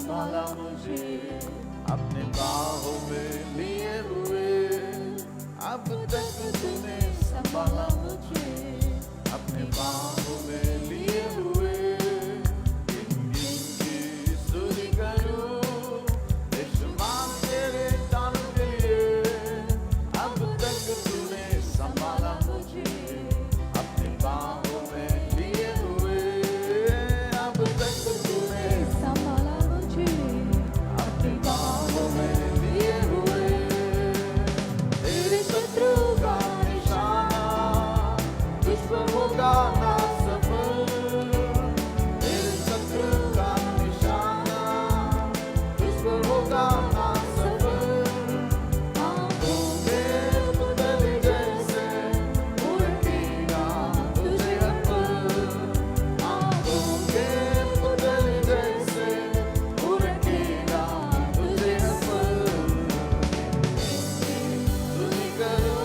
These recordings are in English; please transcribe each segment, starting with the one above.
संभाला मुझे, अपने बाहों में लिए हुए, अब तक तूने संभाला मुझे, अपने बाहों में लिए हुए। गिन गिन की स्तुति करूं, बेशुमार तेरे दानों के लिए, अब तक तूने संभाला मुझे, अपने बाहों में लिए हुए, अब तक तूने संभाला मुझे, अपनी बाहों में लिए हुए। तेरे शत्रु का निशाना दुश्मनों का ना सफल, तेरे शत्रु का निशाना दुश्मनों का ना सफल। आंखों के पुतले जैसे उड़ेगा तुझे अकल, आंखों के पुतले जैसे उड़ेगा तुझे अकल। स्तुति करूं,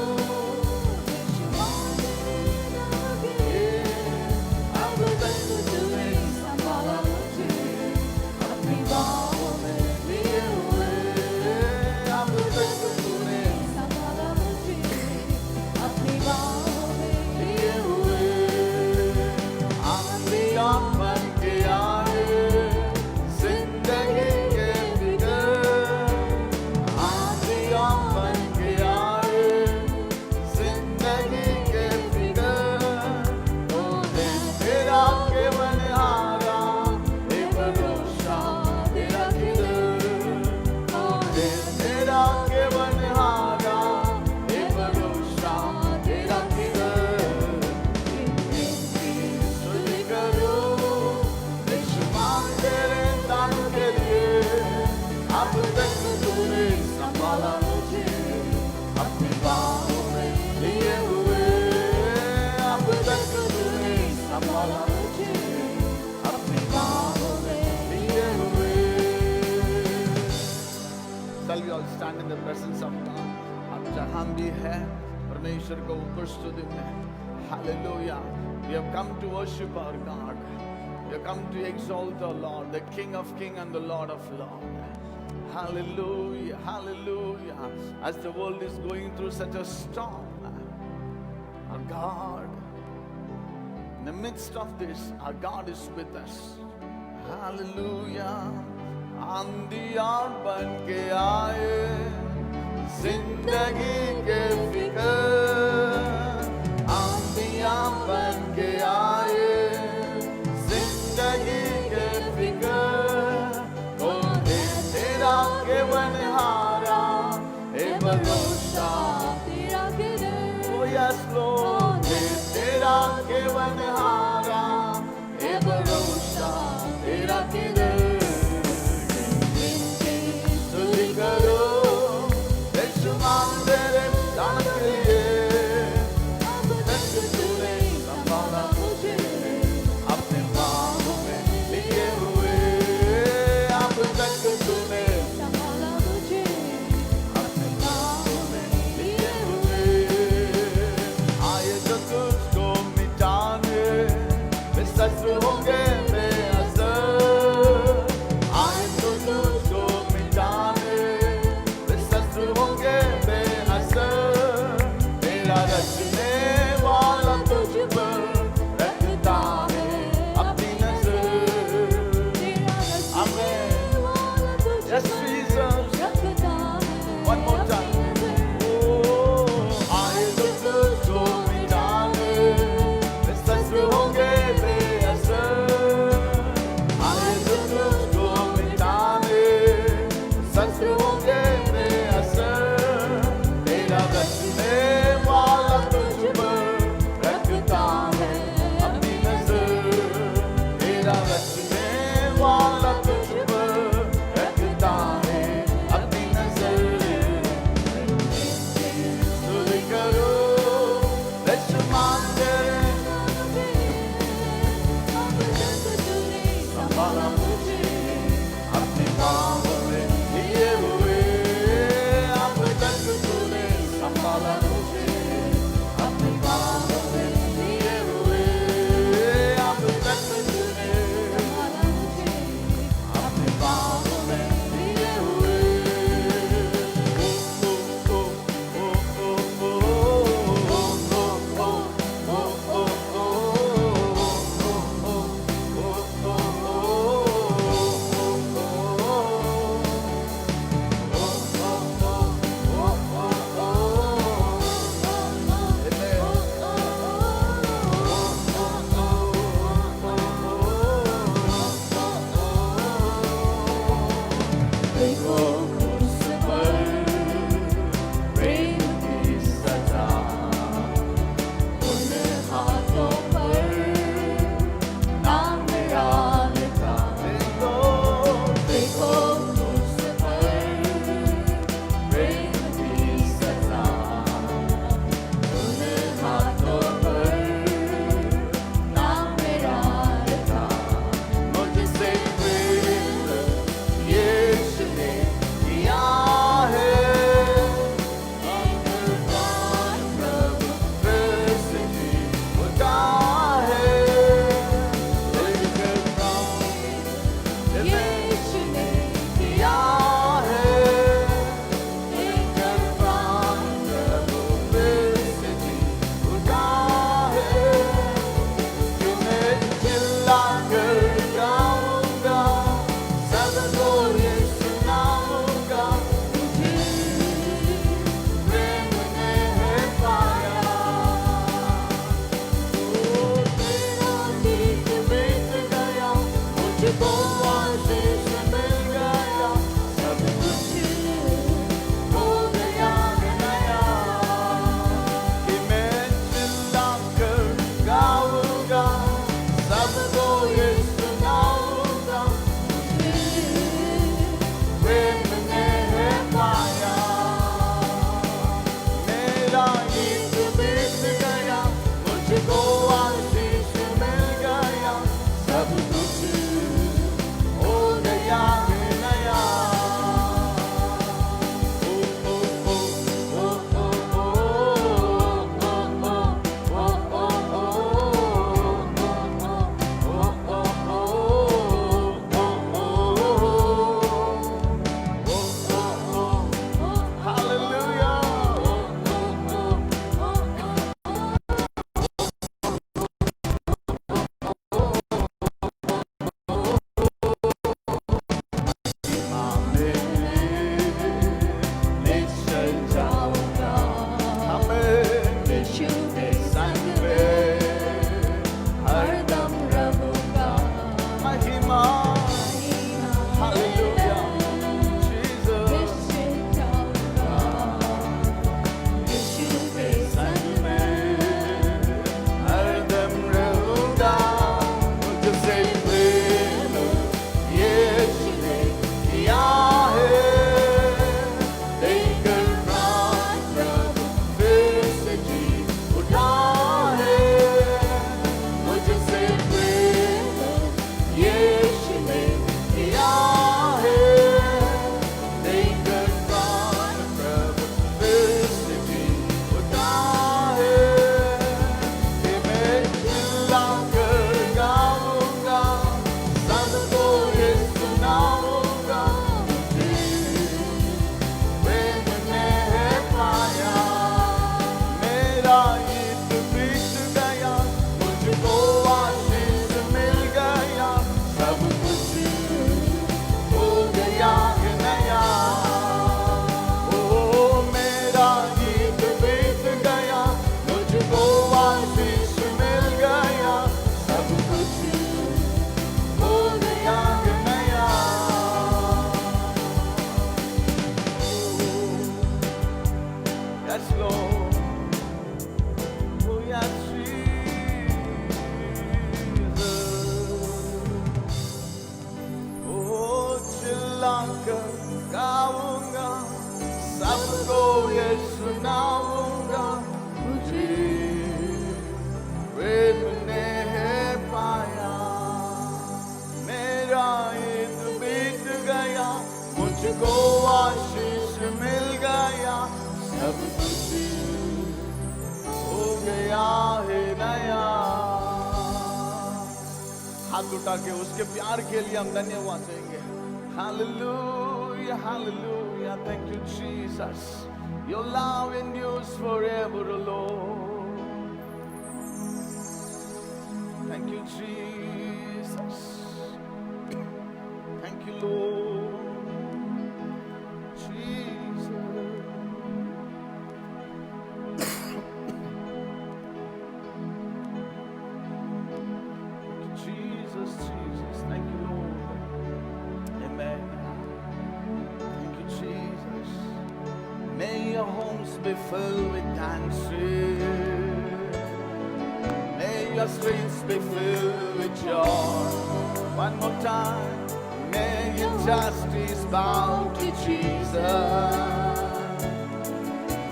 अब तक तूने संभाला मुझे, अपनी बाहों में लिए हुए, अब तक तूने संभाला मुझे, अपनी बाहों में लिए हुए। आंधियां बन के आए जिंदगी के फिकर, आंधियां बन के आए जिंदगी के फिकर। तूने तेरा के बनहारा, हे भरोसा तेरा किधर, तूने तेरा के बनहारा, हे भरोसा तेरा किधर। स्तुति करूं, बेशुमार तेरे दानों के लिए, अब तक तूने संभाला मुझे, अपनी बाहों में लिए हुए, अब तक तूने संभाला मुझे, अपनी बाहों में लिए हुए। Shall we all stand in the presence of God? आप जहां भी है परमेश्वर को ऊपर स्तुति में। Hallelujah. We have come to worship our God. We have come to exalt the Lord, the King of Kings and the Lord of Lords. Hallelujah, hallelujah. As the world is going through such a storm, our God, in the midst of this, our God is with us. Hallelujah. आंधियां बन के आए जिंदगी के फिकर, आंधियां बन के आए जिंदगी के फिकर। कौन है तेरा के बनहारा, हे भरोसा तेरा किधर, ओ यस लॉर्ड, हे तेरा के बनहारा, हे भरोसा तेरा किधर। स्तुति करो, बेशुमार तेरे दान के लिए, देखो क्रूस पर प्रेम की सजा, उन हाथों पर नाम मेरा लिखा। देखो क्रूस पर प्रेम की सजा, उन हाथों पर नाम मेरा लिखा। मुझसे प्रेम यीशु ने किया है, प्रभु फिर से जी उठा है, लेकर प्राण यीशु ने किया है, लेकर प्राण प्रभु फिर से जी उठा है, कि मैं चिल्लाकर गाऊंगा, सबको ये सुनाऊंगा, प्रेम ने है पाया। तेरा गीत बीत गया, मुझको आशीष मिल गया, सब कुछ हो गया है नया। कि मैं चिल्लाकर गाऊंगा, सबको ये सुनाऊंगा, प्रेम ने है पाया। मेरा गीत बीत गया, मुझको आशीष मिल गया, सब कुछ हो गया है नया। ओ ओ ओ ओ ओ निश्चल जाऊंगा, हमें यीशु के संग में हरदम रहूंगा। महिमा। Hallelujah, Jesus, निश्चित जाऊंगा, यीशु के संग में हरदम रहूंगा। मुझसे प्रेम यीशु ने किया है, लेकर प्राण प्रभु फिर से जी उठा है। मुझसे प्रेम यीशु ने किया है, लेकर प्राण प्रभु फिर से जी उठा है, कि मैं चिल्लाकर गाऊंगा, सबको ये सुनाऊंगा, प्रेम ने है पाया। मेरा गीत बीत गया, मुझको आशीष मिल गया, सब कुछ हो गया है नया। ओ मेरा गीत बीत गया, मुझको आशीष मिल गया, सब कुछ हो गया है नया। Yes, Lord. Oh, yes, Jesus. Oh, चिल्लाकर गाऊंगा, सबको ये सुनाऊंगा, मुझे प्रेम ने है पाया। मेरा ईद बीत गया, मुझको आशीष मिल गया, सब कुछ हो गया है नया। हाथ उठा के उसके प्यार के लिए हम धन्यवाद देंगे। Hallelujah, hallelujah, thank you Jesus. Your love endures forever, O Lord. Thank you Jesus. Thank you Lord. Jesus. Jesus, Jesus. Thank you, Lord. Amen. be filled with dancing. May your streets be filled with joy. One more time. May your justice bow to Jesus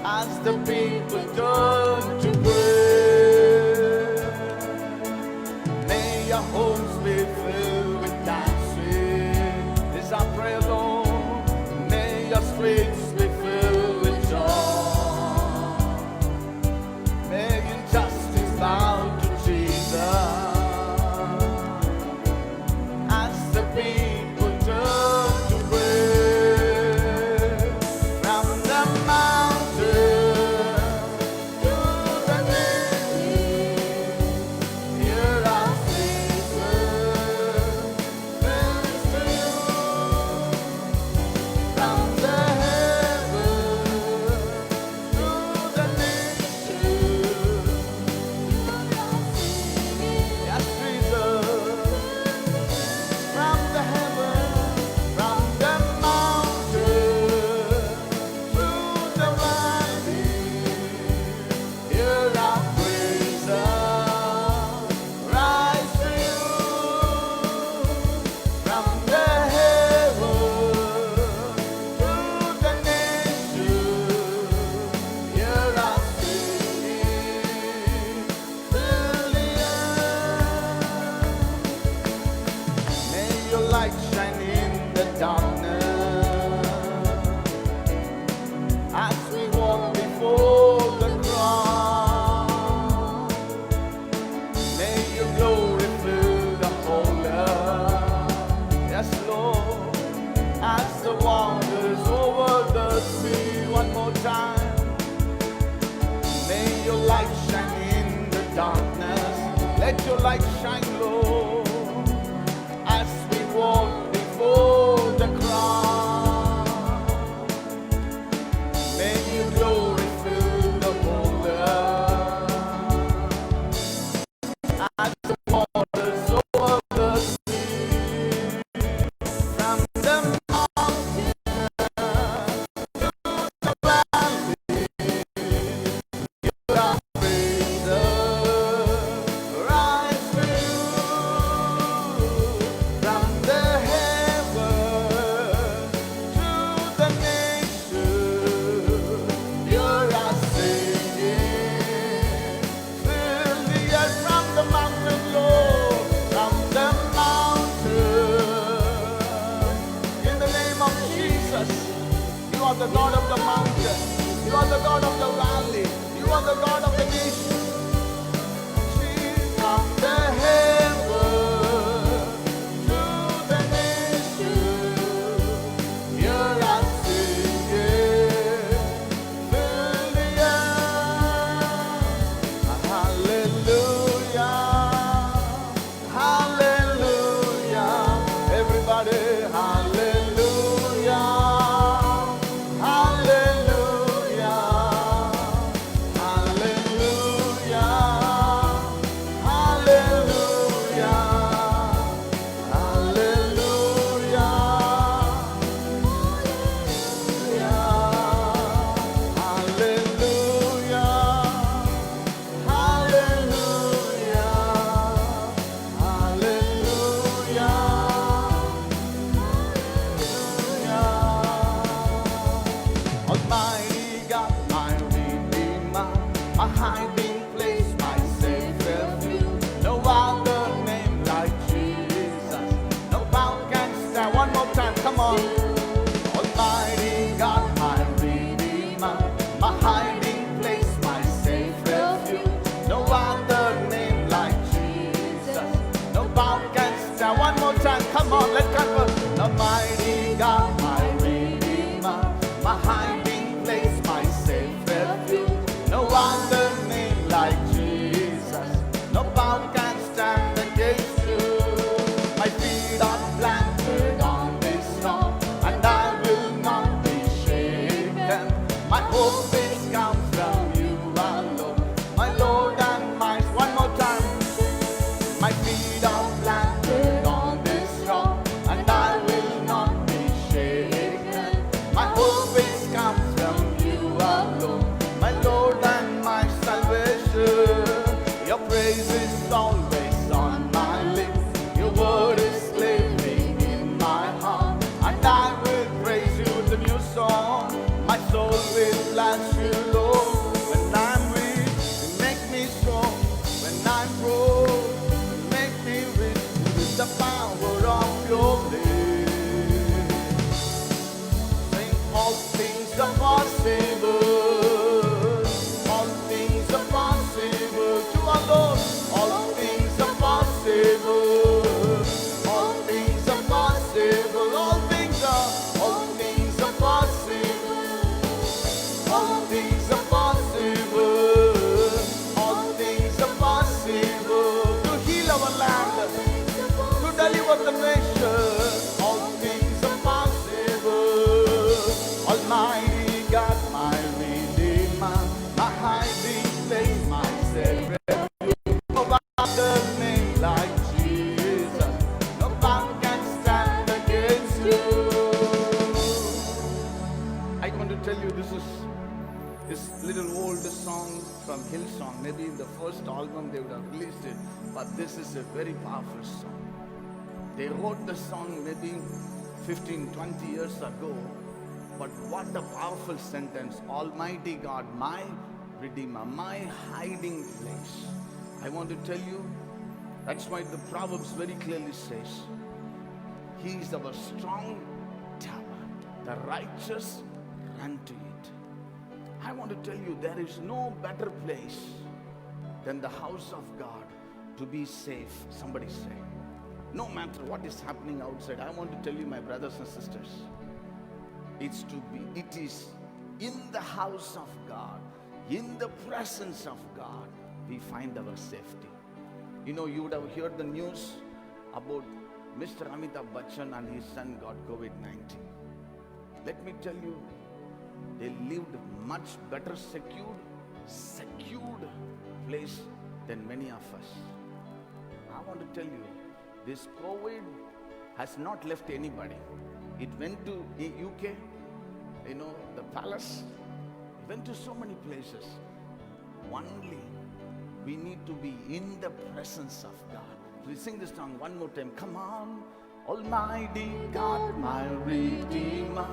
as the people turn to pray. May your homes be filled with dancing. This is our prayer, Lord. May your streets be filled with joy. May injustice bow to Jesus as the people turn to pray. From the mountain to the sea, here our season fills to you. From the heaven to the nation, yes, Jesus. From the heaven, from the mountain to the valley, hear our praises rise to you. From the heaven to the nation, hear our singing, fill the earth. May your light shine in the darkness as we walk before the cross. May your glory fill the whole earth. Yes, Lord, as the waters over the sea. One more time. May your light shine in the darkness. Let your light shine, Lord, as we walk before the cross. May your glory fill the whole earth as the waters over the sea. From the mountain to the valley, your praises rise to you. From the heaven to the nation, you're our singing. Fill the earth from the mountain, Lord, from the mountain. In the name of Jesus, you are the God of the mountain. You are the God of the valley. You are the God of the nation. From the heaven to the nation, you're our singing. Fill the earth. Hallelujah. Hallelujah. Everybody, hallelujah. Hallelujah. Hallelujah. Hallelujah. Almighty God, my Redeemer, a hiding place, my safe refuge. No other name like Jesus. No bound can stand. One more time, come on. Almighty God, my Redeemer, my hiding place, my safe refuge. No other name like Jesus. No bound can stand. One more time, come on, let's go. Almighty God, my Redeemer, my hiding place, my safe refuge. No other name like Jesus. No bound can stand against you. My feet are planted on this rock, and I will not be shaken. My hope is come from you alone, my Lord and my. One more time. My feet are planted on this rock, and I will not be shaken. Hillsong. Maybe in the first album they would have released it, but this is a very powerful song. They wrote the song maybe 15, 20 years ago, but what a powerful sentence. Almighty God, my Redeemer, my hiding place. I want to tell you, that's why the Proverbs very clearly says, He is our strong tower. The righteous run to it. I want to tell you, there is no better place than the house of God to be safe. Somebody say. No matter what is happening outside, I want to tell you, my brothers and sisters, it is in the house of God, in the presence of God, we find our safety. You know, you would have heard the news about Mr. Amitabh Bachchan and his son got COVID-19. Let me tell you, they lived much better secured place than many of us. I want to tell you, this COVID has not left anybody. It went to UK, you know, the palace. It went to so many places. Only we need to be in the presence of God. We sing this song one more time. Come on. Almighty God, my Redeemer,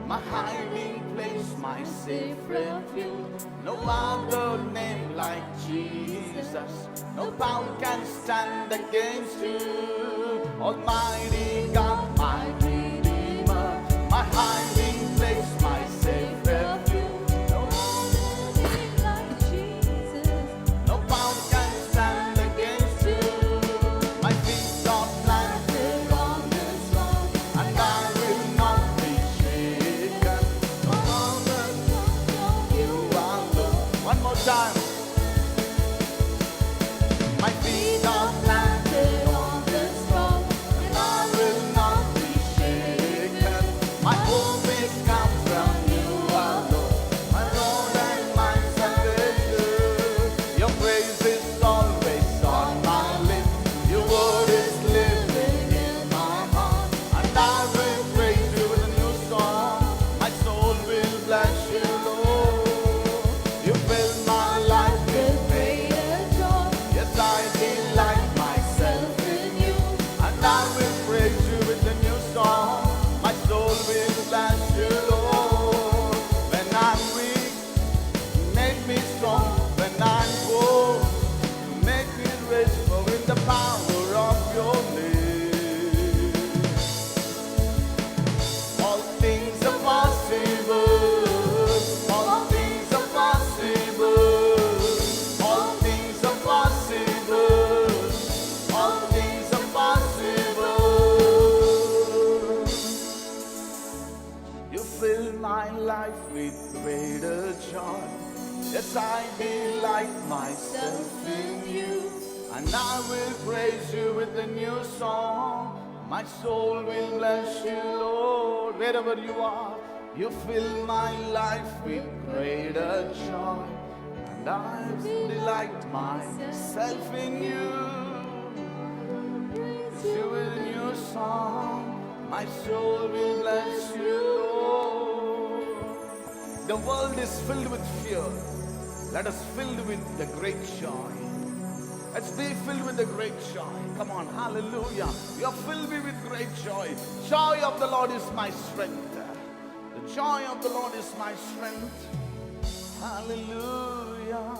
my hiding place, my safe refuge. No other name like Jesus. No power can stand against you. Almighty God, my Redeemer, my hiding place, my safe refuge. No other name like Jesus. No power can stand against you. My feet are planted on this rock, and I will not be shaken. No other you are Lord. One more time. My feet are planted on this rock, and I will not be shaken. My hope is come from you alone, my Lord and my Salvation. Your praise is always on my lips. Your word is living in my heart, and I will praise you with a new song. My soul will bless you, Lord. You fill my life with Greater joy, yes, I delight myself in you, and I will praise you with a new song. My soul will bless you, Lord. When I'm weak, make me strong. When I'm poor, make me rich. For in the power of your name, all things are possible. All things are possible. All things are possible. All things are possible. You fill my life with greater joy. Yes, I delight myself in you, and I will praise you with a new song. My soul will bless you, Lord. Wherever you are, you fill my life with greater joy, and I delight myself in you. Praise you with a new song. My soul will bless you, Lord. The world is filled with fear. Let us filled with the great joy. Let's be filled with the great joy. Come on, hallelujah. You are filled with great joy. Joy of the Lord is my strength. The joy of the Lord is my strength. Hallelujah.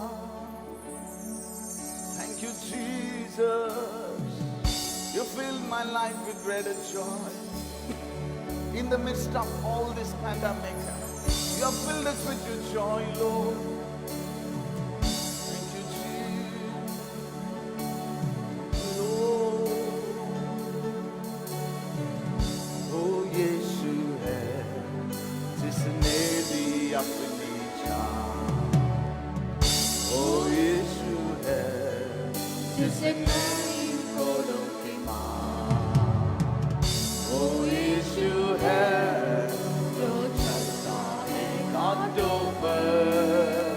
Thank you, Jesus. You fill my life with greater joy. In the midst of all this pandemic, you have filled us with your joy, Lord. Thank you, Jesus. Lord. Oh, Yeshu hai, jisne di apni jaan. Oh, Yeshu hai, jisne khodon ki maan. Oh, Yeshu hai, jo chalta hai घाटों पर.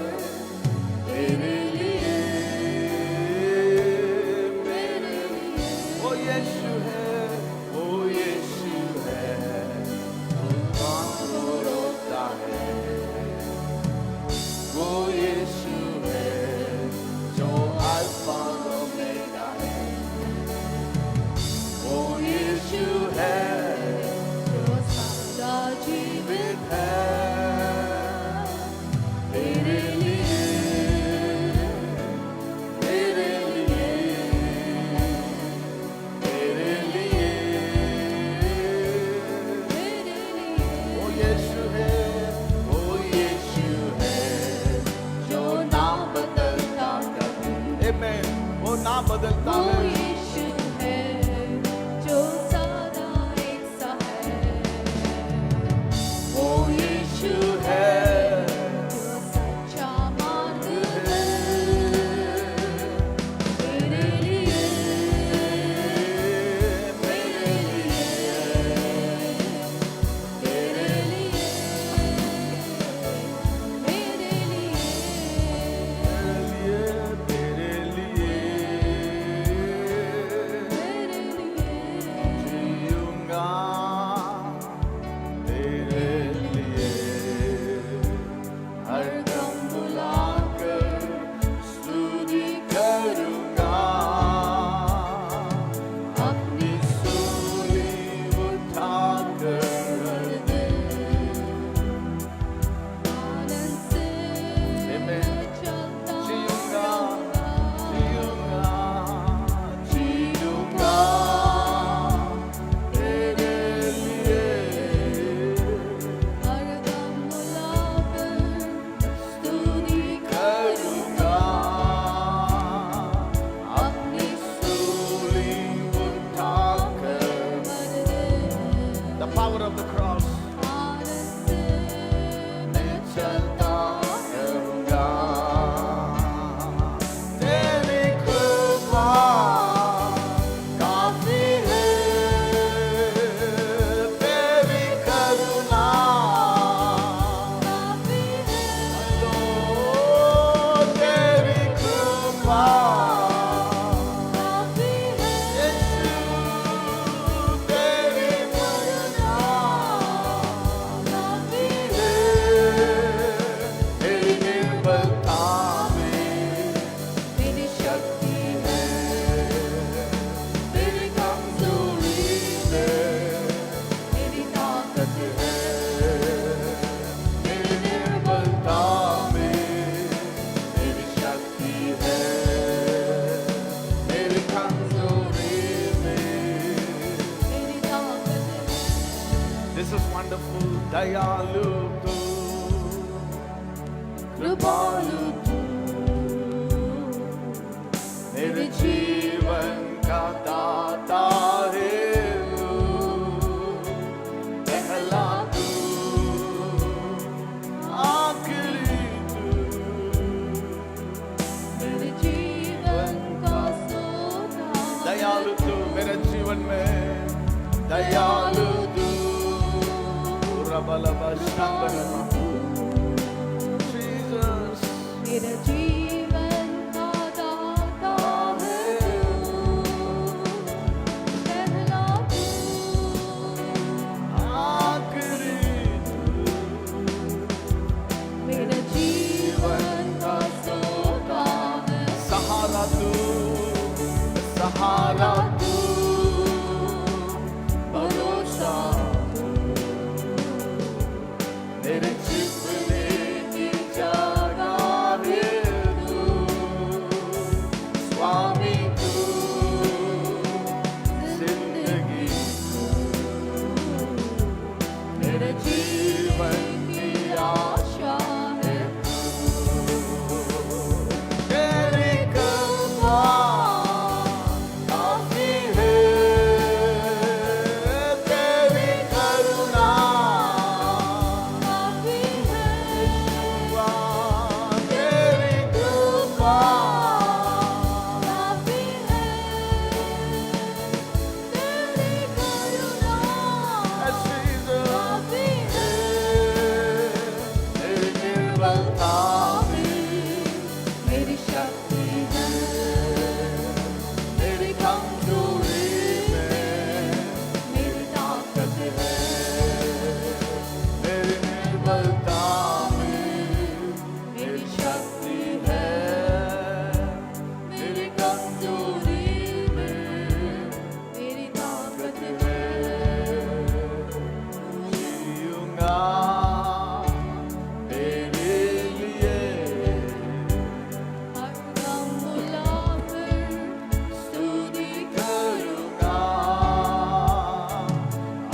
यीशु है, वो यीशु है, जो ना बदलता कभी, Amen, वो ना बदलता वो है। यीशु है, जो सदा एक सा है। वो यीशु है, जो सच्चा मार्ग है मेरे लिए, मेरे लिए, तेरे लिए, मेरे लिए। तेरे लिए मेरे लिए जीऊंगा, तेरे लिए हर दम बुलाकर स्तुति करूंगा, अपनी सूली उठाकर हर दिन आनंद से Amen. चलता जीऊंगा, रहूंगा। जीऊंगा, जीऊंगा तेरे लिए हर दम बुलाकर स्तुति करूंगा, अपनी सूली उठाकर। हर दिन The power of the cross. आनंद से मैं चलता रहूंगा, तेरी कृपा काफी है, तेरी करुणा काफी है, लो, तेरी कृपा काफी है, यीशु, तेरी करुणा काफी है। तेरी निर्बलता में मेरी शक्ति है, तेरी कमजोरी में मेरी ताकत है, तेरी निर्बलता में तेरी शक्ति है, तेरी कमजोरी में। मेरी ताकत है। This is wonderful. दयालु तू, कृपालु तू, मेरे जीवन का दाता है तू, पहला तू, आखिरी तू, मेरे जीवन का सोता है। दयालु तू मेरे जीवन में, दयालु तू, रबलबा शंकरमा, Jesus, मेरा जीवन का दाता है तू, पहला तू, आखिरी तू, मेरा जीवन का सोता है। सहारा तू, सहारा तू, भरोसा तू, मेरे जीवन की जगह है तू, स्वामी तू, जिंदगी तू, मेरे जीवन की आशा है तेरी कृपा काफी है, तेरी करुणा काफी है, तेरी कृपा काफी है, तेरी करुणा काफी है। तेरी निर्बलता में मेरी शक्ति है, तेरी कमजोरी में मेरी ताकत है, तेरी निर्बलता में मेरी शक्ति है, तेरी कमजोरी में मेरी ताकत है। जीऊंगा तेरे लिए, हर दम बुलाकर स्तुति करूंगा,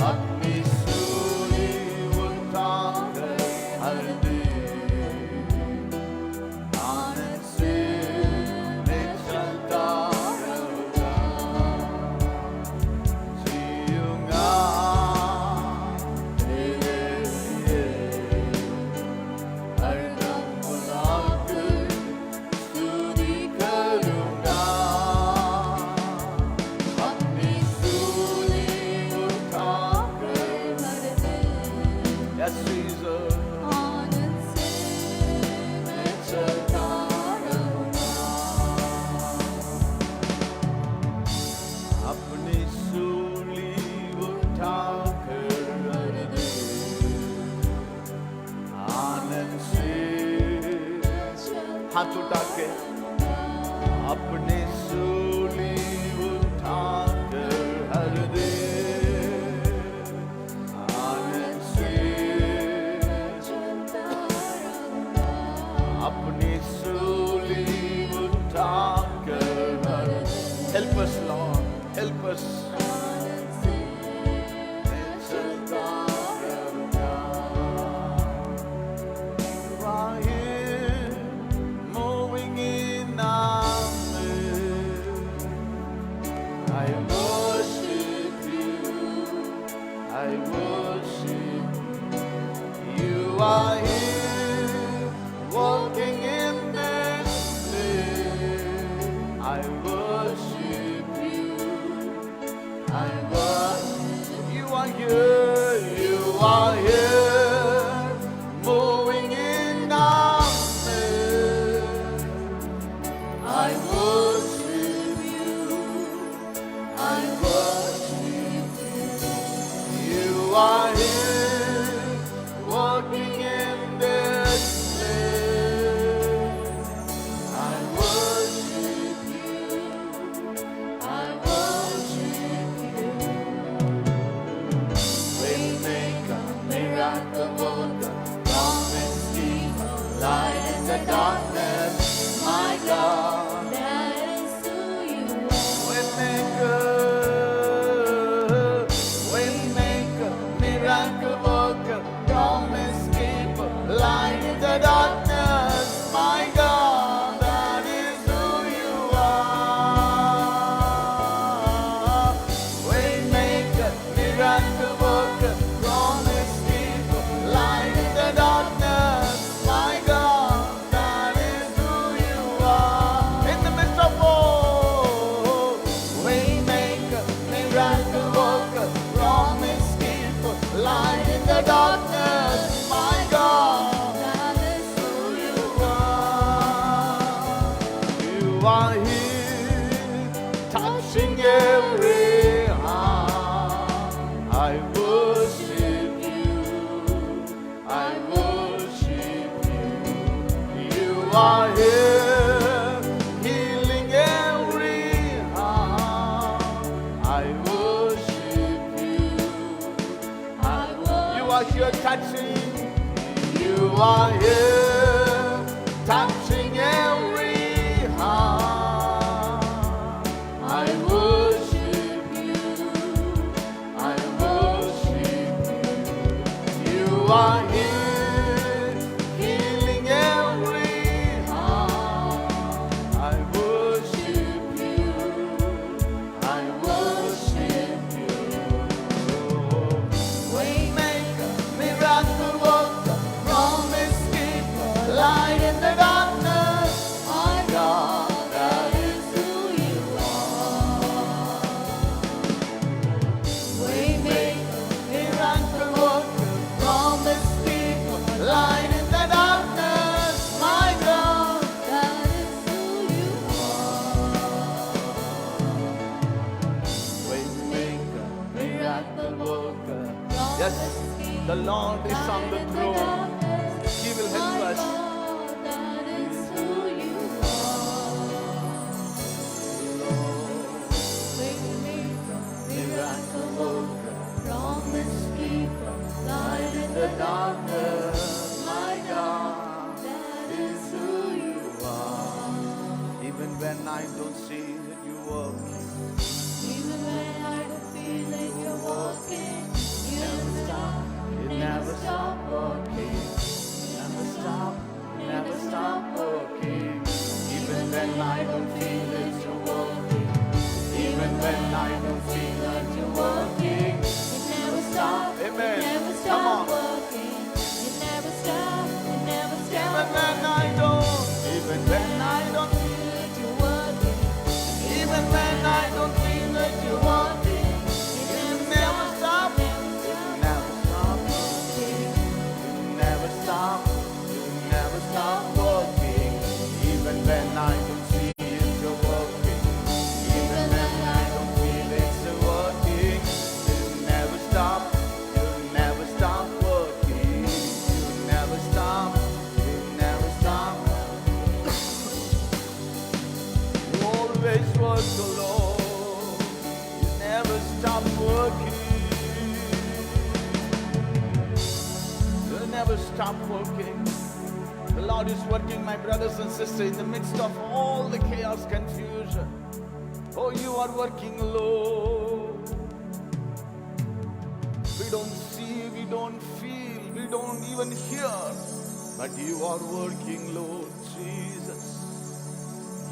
अपनी सूली उठा Yes, Jesus. अपनी सूली उठाकर अर्दे आनंद से हाथ उठा के अपनी सूली उठाकर अर्दे आनंद से अपनी सूली उठाकर अर्दे Help us, Lord. Help us. It's a God of God. You are here, moving in our midst. I worship you. I worship you. You are here, walking in this place. I worship you. I worship you. Are here, you are here, moving in our midst. I worship you. I worship you. You are here, walking in this place. I worship you. I worship you. Waymaker, miracle worker, promise keeper, light in the darkness, my God. That is who you are. Waymaker, waymaker, miracle worker, promise keeper, light in the darkness, my God. That is who you are. Waymaker, miracle worker, promise keeper, light in the darkness, my God. That is who you are. In the midst of all, waymaker, miracle worker, promise keeper, light in the darkness, my God. That is who you You are here, touching every heart. I worship you. I worship you. You are here, healing every heart. I worship you. You are here touching. You are here, touching every heart. I worship you. I worship you. You are here, healing every heart. I worship you. I worship you. Waymaker, miracle worker, promise keeper, light in the darkness, my God. That is who you are. Waymaker, miracle worker, promise keeper, light in the darkness, my God. That is who you Waymaker, miracle worker. are. Yes, the Lord is on the throne. He will help us. That is who you are. Waymaker, miracle worker, promise keeper, light in the darkness, my God. That is who you are. Even when I don't see that you working, Even when I don't feel like you're walking, you never stop. you never stop working. Never stop, never stop working. Even when I don't feel that you're working. Even when I don't feel like you're working. You never stop. Amen. Never Come on. stop working. never stop working. The Lord is working, my brothers and sisters, in the midst of all the chaos, confusion. Oh, you are working, Lord. We don't see, we don't feel, we don't even hear, but you are working, Lord Jesus.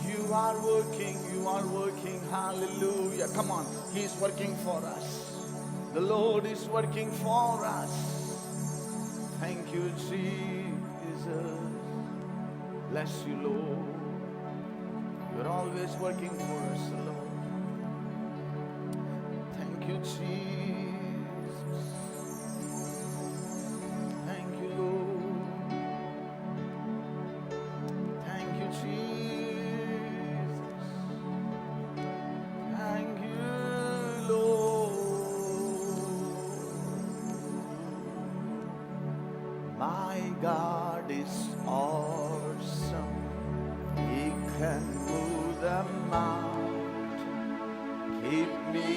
You are working, hallelujah. Come on, He is working for us. The Lord is working for us. Thank you, Jesus. Bless you, Lord. You're always working for us, Lord. Thank you, Jesus. Thank you, Lord. Thank you, Jesus. Thank you, Lord. My God is awesome. He can move the mountain, keep me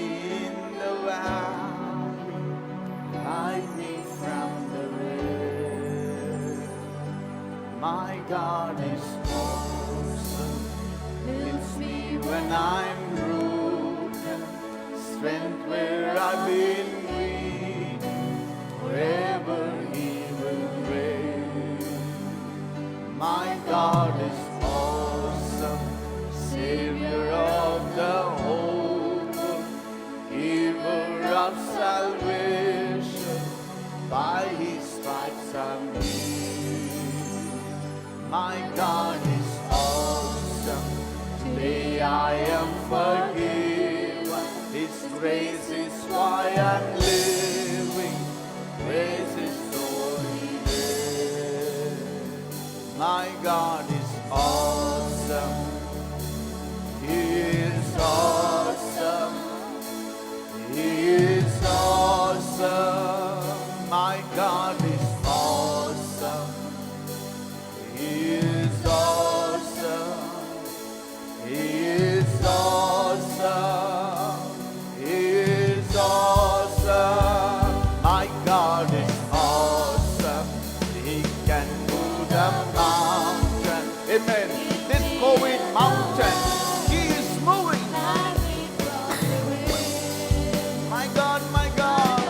in the valley, hide me from the rain. My God is awesome. Lifts me when I'm broken, strength where I've been weak, forever He will reign. My God is awesome, Savior of the whole world, Giver of salvation, by His stripes I'm healed. My God is awesome, today I am forgiven, His grace is why I'm living, praise His holy name. My God is awesome. He is awesome. He is awesome. My God is awesome. He is awesome. He is awesome. He is awesome. My God is awesome. He can move the mountain. Amen. This COVID mountain, He is moving. My God, my God.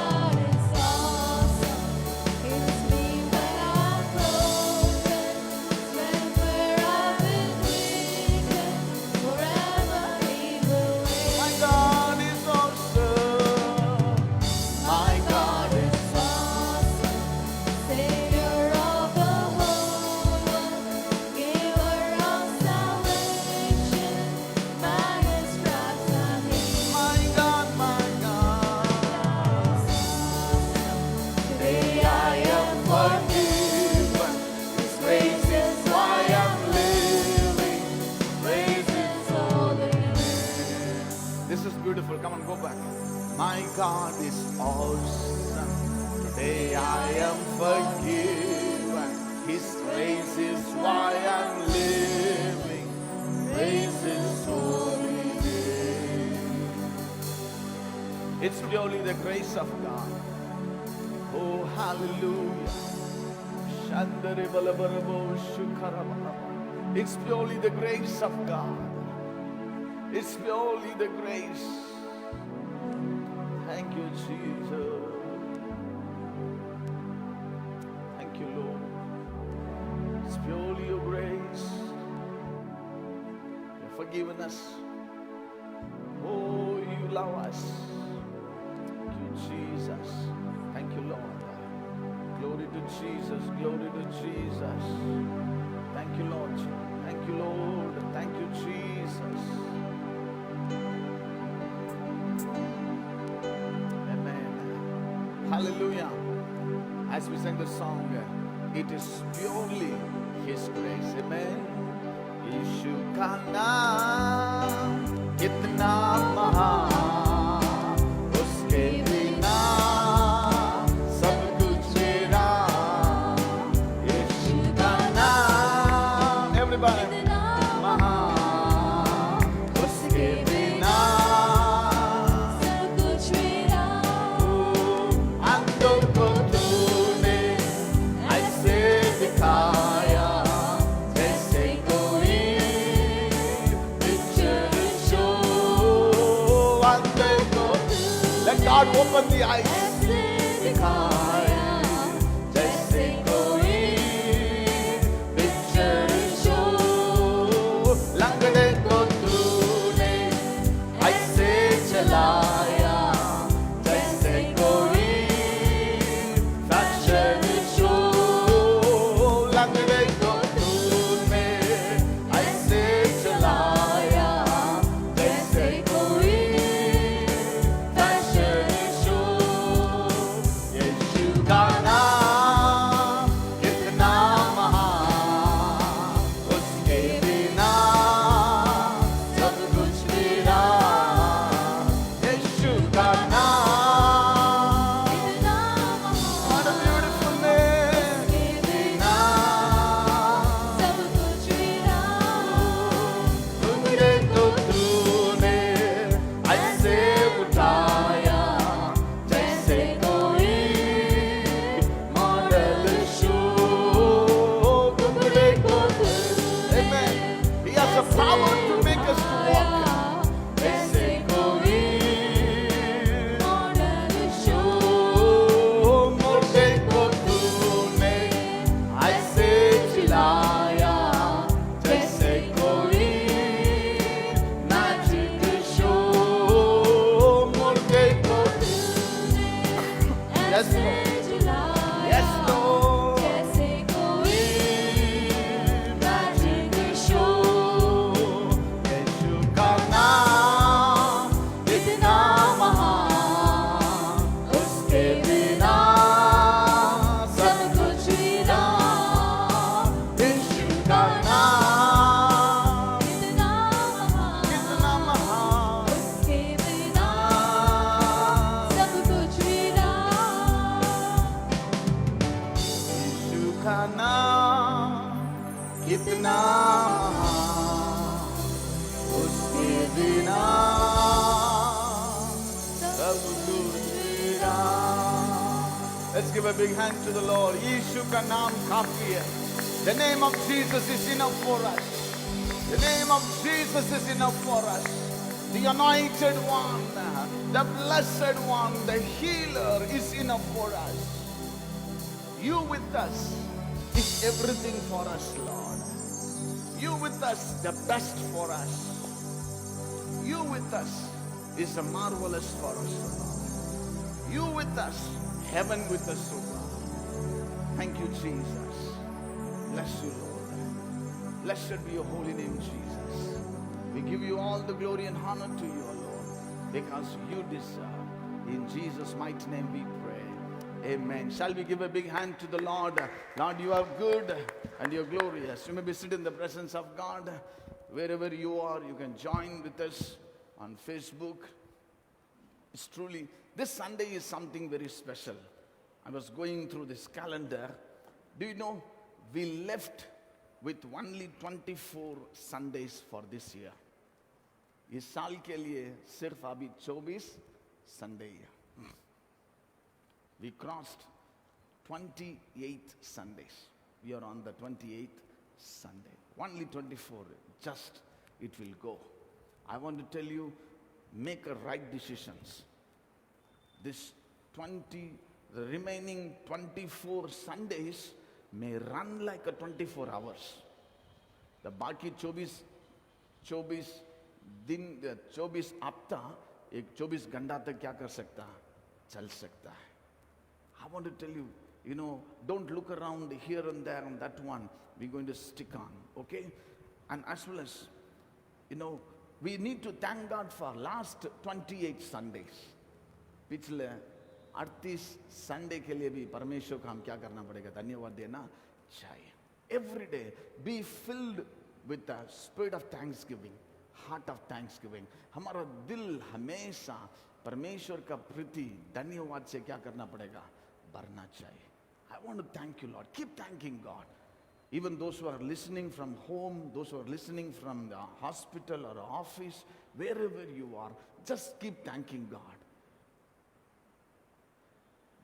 My God is awesome. My God is my God, my God. Today I am forgiven. His grace is why I'm living. Praise His holy name. This is beautiful. Come on, go back. My God is awesome. Today I am forgiven. His grace is why I'm living. Praise His holy name. It's purely the grace of God. Oh, hallelujah. Shandare balabarabo shukarabarabo. It's purely the grace of God. It's purely the grace. Thank you, Jesus. Thank you, Lord. It's purely your grace. You've forgiven us. Oh, you love us. Thank you, Jesus. Thank you, Lord. Glory to Jesus. Glory to Jesus. Thank you, Lord. Thank you, Lord. Thank you, Jesus. Amen. Hallelujah. As we sing the song, it is purely His grace. Amen. यीशु का नाम कितना महान, उसके बिना सब कुछ मेरा। यीशु का नाम, everybody, महान, उसके बिना सब कुछ मेरा। अंधों को तूने का नाम कितना महान, उसके बिना सब कुछ वीरान। Let's give a big hand to the Lord. यीशु का नाम काफी है. The name of Jesus is enough for us. The name of Jesus is enough for us. The anointed one, the blessed one, the healer is enough for us. You with us is everything for us, Lord. You with us, the best for us. You with us is a marvelous for us, Lord. You with us, heaven with us, O God. Thank you, Jesus. Bless you, Lord. Blessed be your holy name, Jesus. We give you all the glory and honor to you, Lord, because you deserve. In Jesus' mighty name we pray. Amen. Shall we give a big hand to the Lord? Lord, you are good and you're glorious. You may be seated in the presence of God. Wherever you are, you can join with us on Facebook. It's truly, this Sunday is something very special. I was going through this calendar. Do you know, we left with only 24 Sundays for this year. इस साल के लिए सिर्फ अभी 24 Sunday है. We crossed 28 Sundays. We are on the 28th Sunday. Only 24, just it will go. I want to tell you, make a right decisions. This the remaining 24 Sundays may run like a 24 hours. The बाकी 24 दिन 24 हफ्ता एक 24 घंटा तक क्या कर सकता है, चल सकता है. I want to tell you, you know, don't look around here and there on that one. We're going to stick on, okay? And as well as, you know, we need to thank God for last 28 Sundays. पिछले 38 Sunday के लिए भी परमेश्वर को हम क्या करना पड़ेगा, धन्यवाद देना चाहिए. Every day be filled with the spirit of thanksgiving, heart of thanksgiving. हमारा दिल हमेशा परमेश्वर का प्रति धन्यवाद से क्या करना पड़ेगा, भरना चाहिए. I want to thank you, Lord. Keep thanking God. Even those who are listening from home, those who are listening from the hospital or office, wherever you are, just keep thanking God.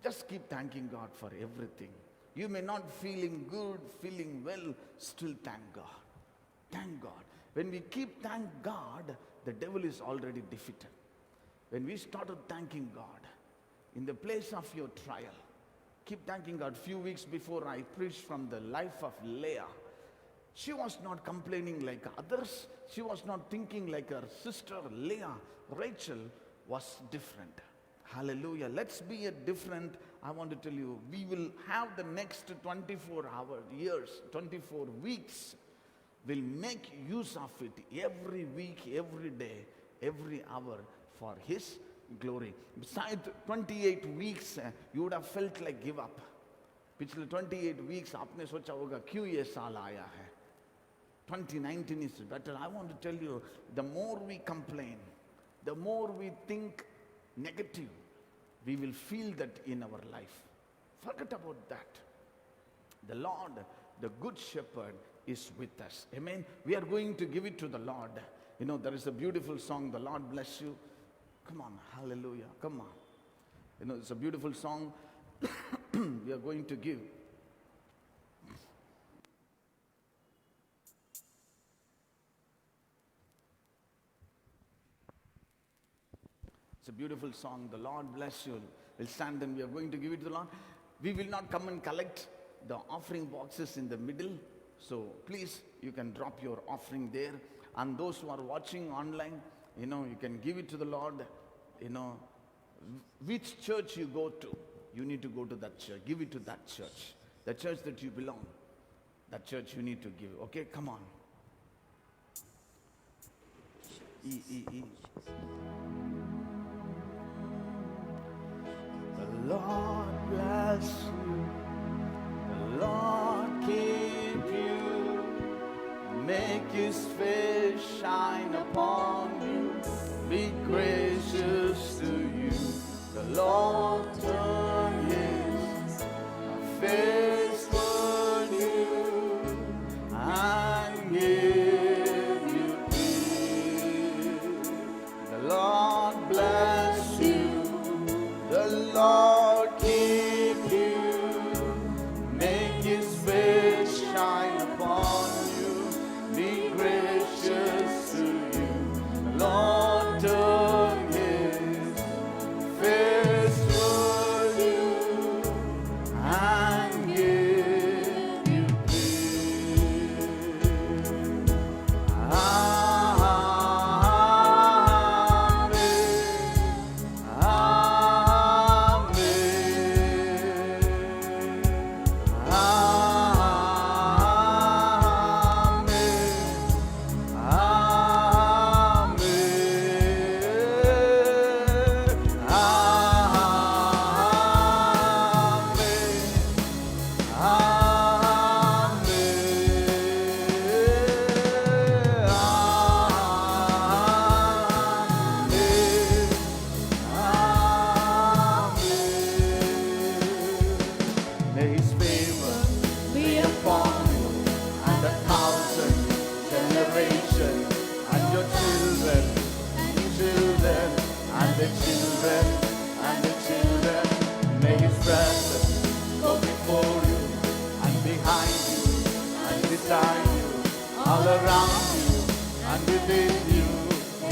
Just keep thanking God for everything. You may not feeling good, feeling well, still thank God. Thank God. When we keep thank God, the devil is already defeated. When we started thanking God, in the place of your trial, keep thanking God. Few weeks before I preached from the life of Leah. She was not complaining like others. She was not thinking like her sister Leah. Rachel was different. Hallelujah. Let's be a different. I want to tell you, we will have the next 24 years, 24 weeks. We'll make use of it every week, every day, every hour for His glory. Besides 28 weeks, you would have felt like give up. पिछले 28 weeks आपने सोचा होगा क्यों ये साल आया है. 2019 is better. I want to tell you, the more we complain, the more we think negative, we will feel that in our life. Forget about that. The Lord, the Good Shepherd, is with us. Amen. We are going to give it to the Lord. You know, there is a beautiful song, The Lord Bless You. Come on, hallelujah, come on. You know, it's a beautiful song we are going to give. It's a beautiful song, The Lord Bless You. We'll stand and we are going to give it to the Lord. We will not come and collect the offering boxes in the middle. So please, you can drop your offering there. And those who are watching online, you know, you can give it to the Lord. You know, which church you go to, you need to go to that church. Give it to that church. The church that you belong, that church you need to give. Okay, come on. The Lord bless you. The Lord keep you. Make His face shine upon you. Be gracious to you. The Lord turn His face toward May His favor be upon you and 1,000 generations, and your children, children, and the children, and the children. May His presence go before you and behind you and beside you, all around you and within you.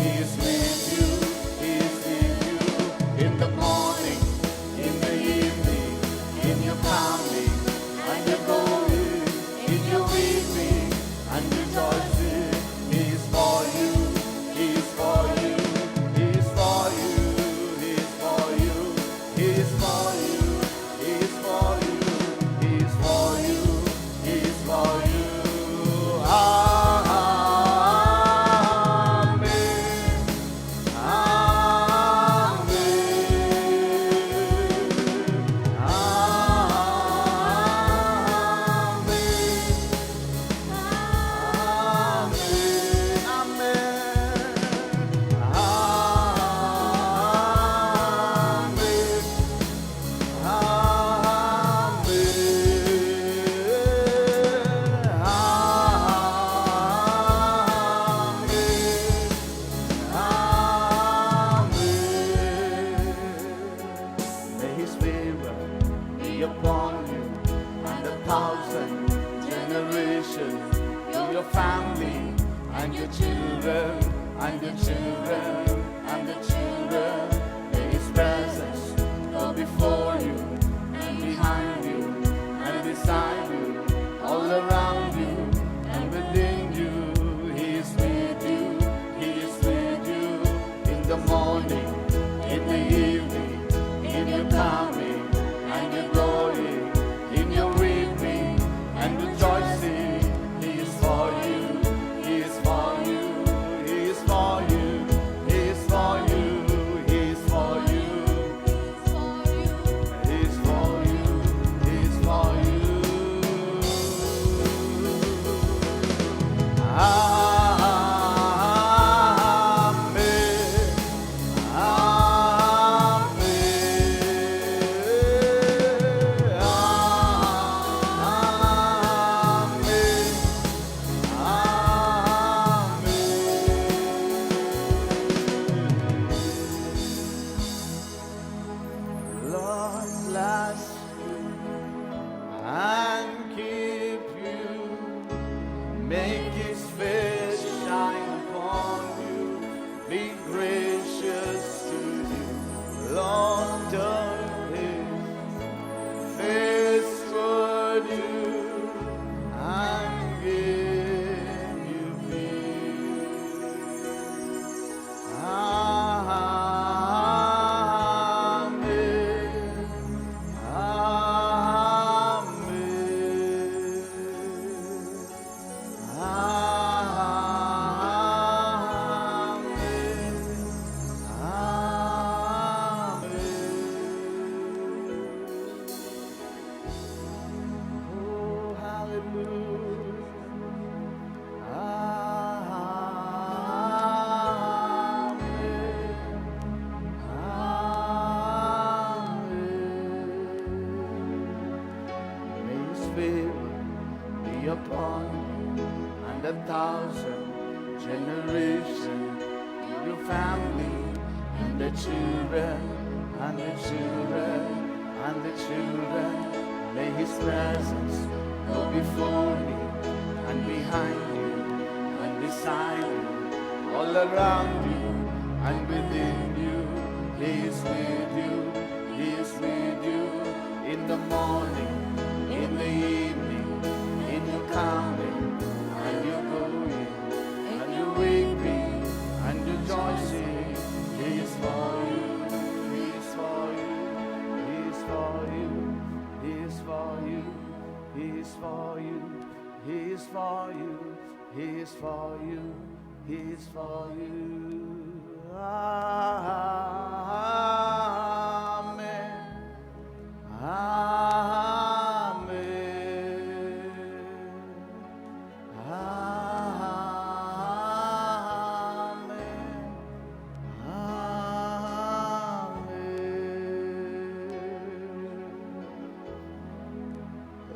He is with you, He is with you in the morning, in the evening, in your family and your going, in your weeping and rejoicing. He is for you, He is for you, He is for you, He is for you, He is for you, He is for you, He is for you, He is for you. May His favor be upon you and 1,000 generations, to your family and your children, and your children, and the children. May His presence go before you and behind you and beside you, all around you and within you. He is with you, He is with you in the morning, in the evening, in your coming and your going, in your weeping and rejoicing. He is for you, He is for you, He is for you, He is for you, He is for you, He is for you, He is for you. Lord bless you and keep you. Make His face shine upon you. Be gracious to you. Lord turn His face toward you and give you peace. May His favor be upon you and 1,000 generations, your family and the children, and the children, and the children. May His presence go before you and behind you and beside you, all around you and within you. He is with you, He is with you in the morning, in the evening, in your coming and your going, and your weeping and rejoicing. He is for you, He is for you, He is for you, He is for you, He is for you, He is for you, He is for you, He is for you. Amen. Amen.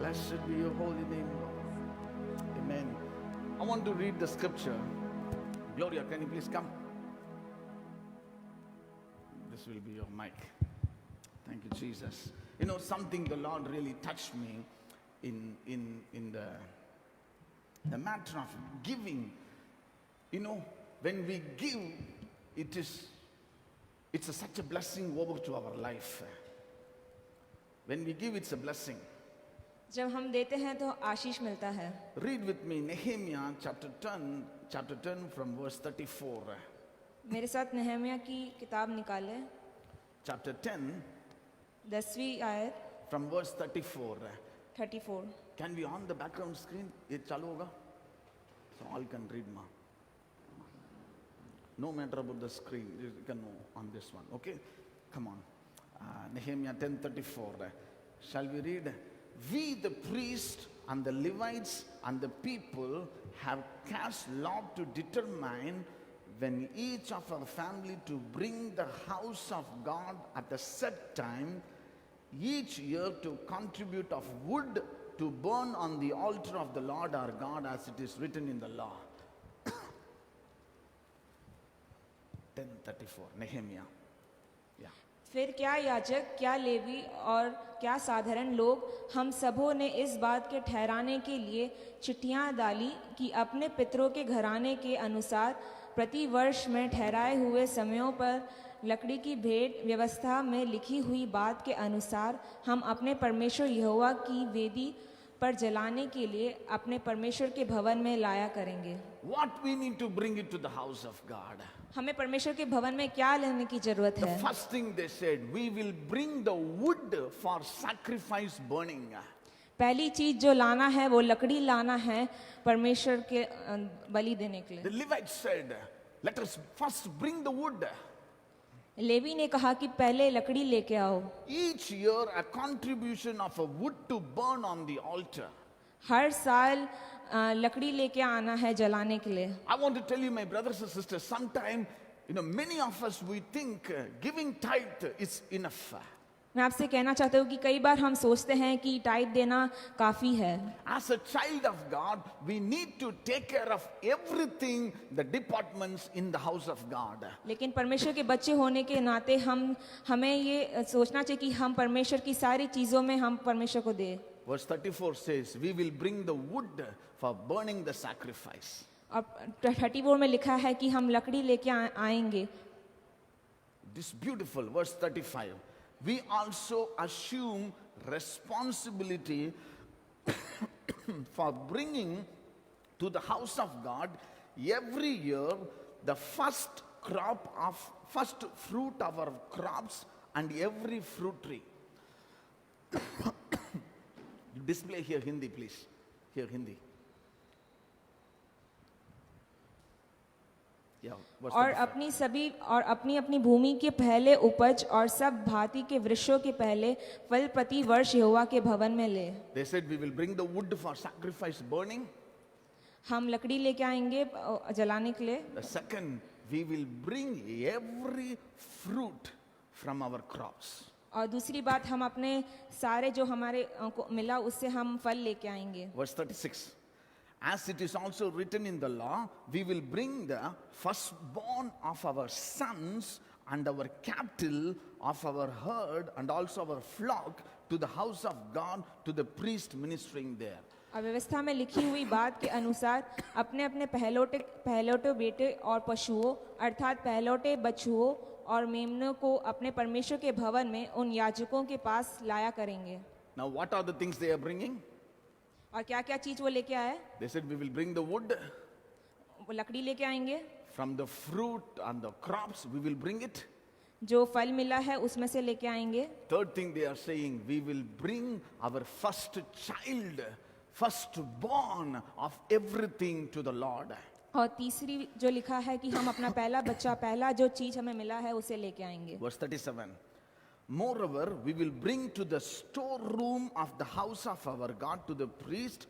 Blessed be your holy name, Lord. Amen. I want to read the scripture. Gloria, can you please come? This will be your mic. Thank you, Jesus. You know, something the Lord really touched me in the matter of giving. You know, when we give, it's such a blessing over to our life. When we give, it's a blessing. जब हम देते हैं तो आशीष मिलता है। Read with me Nehemiah chapter 10 from verse 34. मेरे साथ नहम्याह की किताब निकाले, Chapter 10 10वीं आयत from verse 34. 34। Can we on the background screen? ये चालू होगा? So all can read ma. No matter about the screen, you can know on this one. Okay? Come on. Nehemiah 10:34. Shall we read? We the priest and the Levites and the people have cast lot to determine when each of our family to bring the house of God at a set time, each year to contribute of wood to burn on the altar of the Lord our God, as it is written in the law. 10:34 Nehemiah. Yeah. फिर क्या याजक, क्या levy और क्या साधारण लोग, हम सबों ने इस बात के ठहराने के लिए चिट्ठियां डाली कि अपने पितरों के घराने के अनुसार प्रति वर्ष में ठहराए हुए समयों पर लकड़ी की भेंट व्यवस्था में लिखी हुई बात के अनुसार हम अपने परमेश्वर यहोवा की वेदी पर जलाने के लिए अपने परमेश्वर के भवन में लाया करेंगे। What we need to bring it to the house of God. हमें परमेश्वर के भवन में क्या लेने की जरूरत The है? first thing they said, we will bring the wood for sacrifice burning. पहली चीज जो लाना है वो लकड़ी लाना है परमेश्वर के बलि देने के The लिए। Levites said, let us first bring the wood. Levi ने कहा कि पहले लकड़ी लेके आओ। Each year a contribution of a wood to burn on the altar. हर साल लकड़ी लेके आना है जलाने के लिए। I want to tell you, my brothers and sisters, sometimes, many of us, we think giving tithe is enough. मैं आपसे कहना चाहता हूँ कि कई बार हम सोचते हैं कि टाइप देना काफी है। As a child of God, we need to take care of everything, the departments in the house of God. लेकिन परमेश्वर के बच्चे होने के नाते हमें ये सोचना चाहिए कि हम परमेश्वर की सारी चीजों में हम परमेश्वर को दे। Verse 34 says, we will bring the wood for burning the sacrifice. और 34 में लिखा है कि हम लकड़ी लेके आएंगे। This beautiful verse 35. We also assume responsibility for bringing to the house of God every year the first fruit of our crops and every fruit tree. Display here Hindi, please. Here Hindi. Yeah, verse और 35. अपनी अपनी भूमि के पहले उपज और सब भांति के वृक्षों के पहले फल प्रति वर्ष यहोवा के भवन में ले। They said we will bring the wood for sacrifice burning. हम लकड़ी लेके आएंगे जलाने के लिए। The second, we will bring every fruit from our crops. और दूसरी बात, हम अपने सारे जो हमारे को मिला उससे हम फल लेके आएंगे। Verse 36. As it is also written in the law, we will bring the firstborn of our sons and our cattle of our herd and also our flock to the house of God, to the priest ministering there. और व्यवस्था में लिखी हुई बात के अनुसार अपने अपने पहलौटे बेटे और पशुओं अर्थात पहलौटे बछुओं और मेमनों को अपने परमेश्वर के भवन में उन याजकों के पास लाया करेंगे। Now what are the things they are bringing? और क्या क्या चीज वो लेके आए? They said we will bring the wood. वो लकड़ी लेके आएंगे। From the fruit and the crops we will bring it. जो फल मिला है उसमें से लेके आएंगे। Third thing they are saying, we will bring our first child, firstborn of everything to the Lord. और तीसरी जो लिखा है कि हम अपना पहला बच्चा, पहला जो चीज हमें मिला है उसे लेके आएंगे। Verse 37. Moreover, we will bring to the storeroom of the house of our God, to the priest,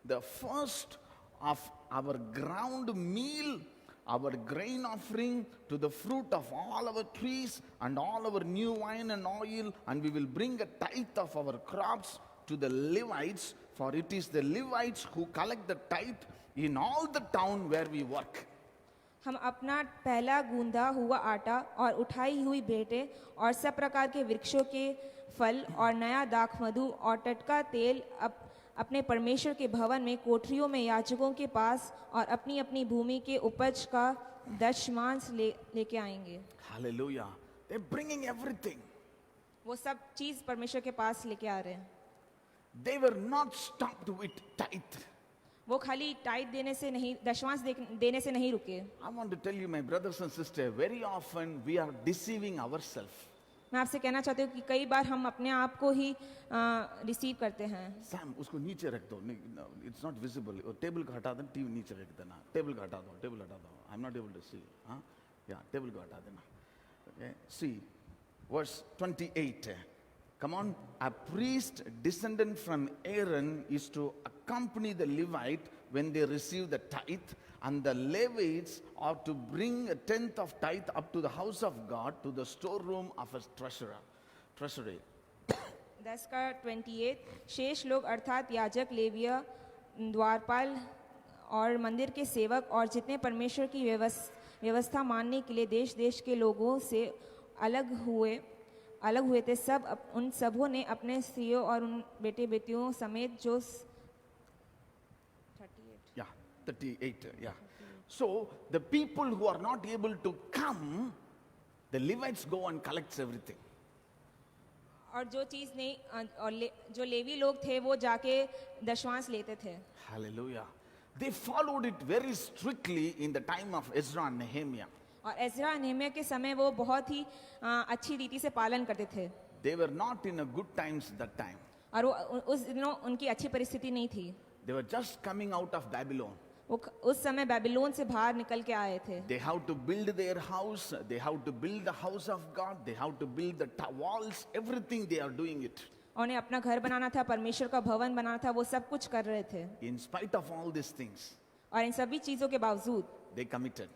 the first of our ground meal, our grain offering, to the fruit of all our trees and all our new wine and oil, and we will bring a tithe of our crops to the Levites, for it is the Levites who collect the tithe in all the town where we work. हम अपना पहला गूंदा हुआ आटा और उठाई हुई भेंटें और सब प्रकार के वृक्षों के फल और नया दाखमधु और टटका तेल अपने परमेश्वर के भवन में कोठरियों में याजकों के पास और अपनी अपनी भूमि के उपज का दशमांश लेके आएंगे। Hallelujah. They're bringing everything. वो सब चीज परमेश्वर के पास लेके आ रहे हैं। They were not stopped with tithe. वो खाली टाइट देने से नहीं, दशमांश देने से नहीं रुके। I want to tell you, my brothers and sisters, very often we are deceiving ourselves. मैं आपसे कहना चाहती हूँ कि कई बार हम अपने आप को ही रिसीव करते हैं। Sam, उसको नीचे रख दो। No, it's not visible. Table को हटा देना, टीवी नीचे रख देना। टेबल को हटा दो, टेबल हटा दो। I'm not able to see. हाँ, yeah, टेबल को हटा देना। Okay, see, verse 28. Come on, a priest descendant from Aaron is to accompany the Levite when they receive the tithe, and the Levites are to bring a tenth of tithe up to the house of God, to the storeroom of his treasury. 10 का 28 शेष लोग अर्थात याजक, लेविय, द्वारपाल और मंदिर के सेवक और जितने परमेश्वर की व्यवस्था मानने के लिए देश देश के लोगों से अलग हुए थे, उन सबों ने अपने स्त्रियों और उन बेटे बेटियों समेत जो 38, yeah. So the people who are not able to come, the Levites go and collects everything. और जो चीज नहीं जो लेवी लोग थे वो जाके दशमांश लेते थे। Hallelujah. They followed it very strictly in the time of Ezra and Nehemiah. और एज़रा नेहमिया के समय वो बहुत ही अच्छी रीति से पालन करते थे। They were not in a good times that time. और वो उस दिनों उनकी अच्छी परिस्थिति नहीं थी। They were just coming out of Babylon. वो उस समय बेबीलोन से बाहर निकल के आए थे। They have to build their house. They have to build the house of God. They have to build the walls. Everything they are doing it. उन्हें अपना घर बनाना था, परमेश्वर का भवन बनाना था, वो सब कुछ कर रहे थे। In spite of all these things, और इन सभी चीजों के बावजूद they committed.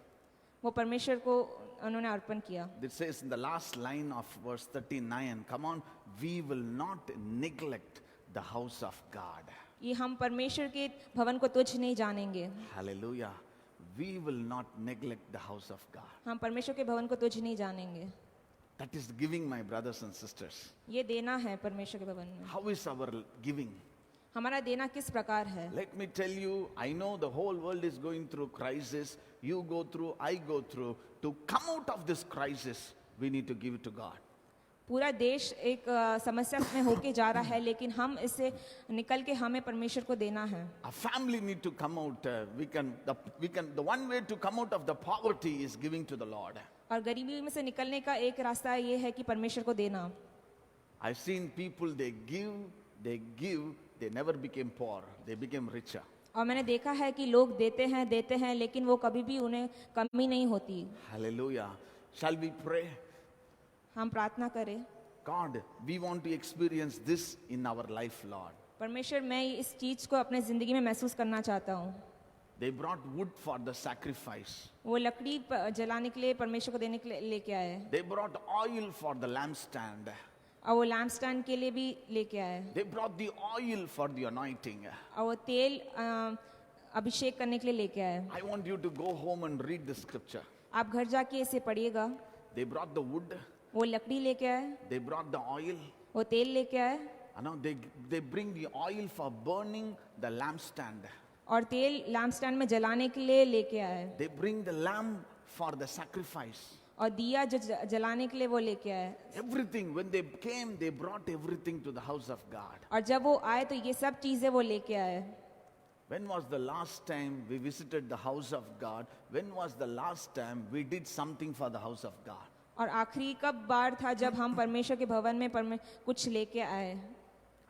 वो परमेश्वर को उन्होंने अर्पण किया। It says in the last line of verse 39, come on, we will not neglect the house of God. ये हम परमेश्वर के भवन को तुच्छ नहीं जानेंगे। Hallelujah. We will not neglect the house of God. हम परमेश्वर के भवन को तुच्छ नहीं जानेंगे। That is giving, my brothers and sisters. ये देना है परमेश्वर के भवन में। How is our giving? हमारा देना किस प्रकार है? Let me tell you, I know the whole world is going through crisis. You go through, I go through. To come out of this crisis, we need to give it to God. पूरा देश एक समस्या में होके जा रहा है, लेकिन हम इससे निकल के हमें परमेश्वर को देना है। A family need to come out. The one way to come out of the poverty is giving to the Lord. और गरीबी में से निकलने का एक रास्ता ये है कि परमेश्वर को देना। I've seen people, they give, they never became poor. They became richer. और मैंने देखा है कि लोग देते हैं, लेकिन वो कभी भी उन्हें कमी नहीं होती। Hallelujah. Shall we pray? हम प्रार्थना करें। God, we want to experience this in our life, Lord. परमेश्वर, मैं इस चीज को अपने जिंदगी में महसूस करना चाहता हूँ। They brought wood for the sacrifice. वो लकड़ी जलाने के लिए परमेश्वर को देने के लिए लेके आए। They brought oil for the lampstand. और वो लैम्पस्टैंड के लिए भी लेके आए। They brought the oil for the anointing. और वो तेल अभिषेक करने के लिए लेके आए। I want you to go home and read the scripture. आप घर जाके इसे पढ़िएगा। They brought the wood. वो लकड़ी लेके आए, They brought the oil. वो तेल लेके आए, And now they bring the oil for burning the lampstand. और तेल लैम्पस्टैंड में जलाने के लिए लेके आए, They bring the lamb for the sacrifice. और दिया जो जलाने के लिए वो लेके आए। Everything, when they came, they brought everything to the house of God. और जब वो आए तो ये सब चीजें वो लेके आए। When was the last time we visited the house of God? When was the last time we did something for the house of God? और आखिरी कब बार था जब हम परमेश्वर के भवन में कुछ लेके आए?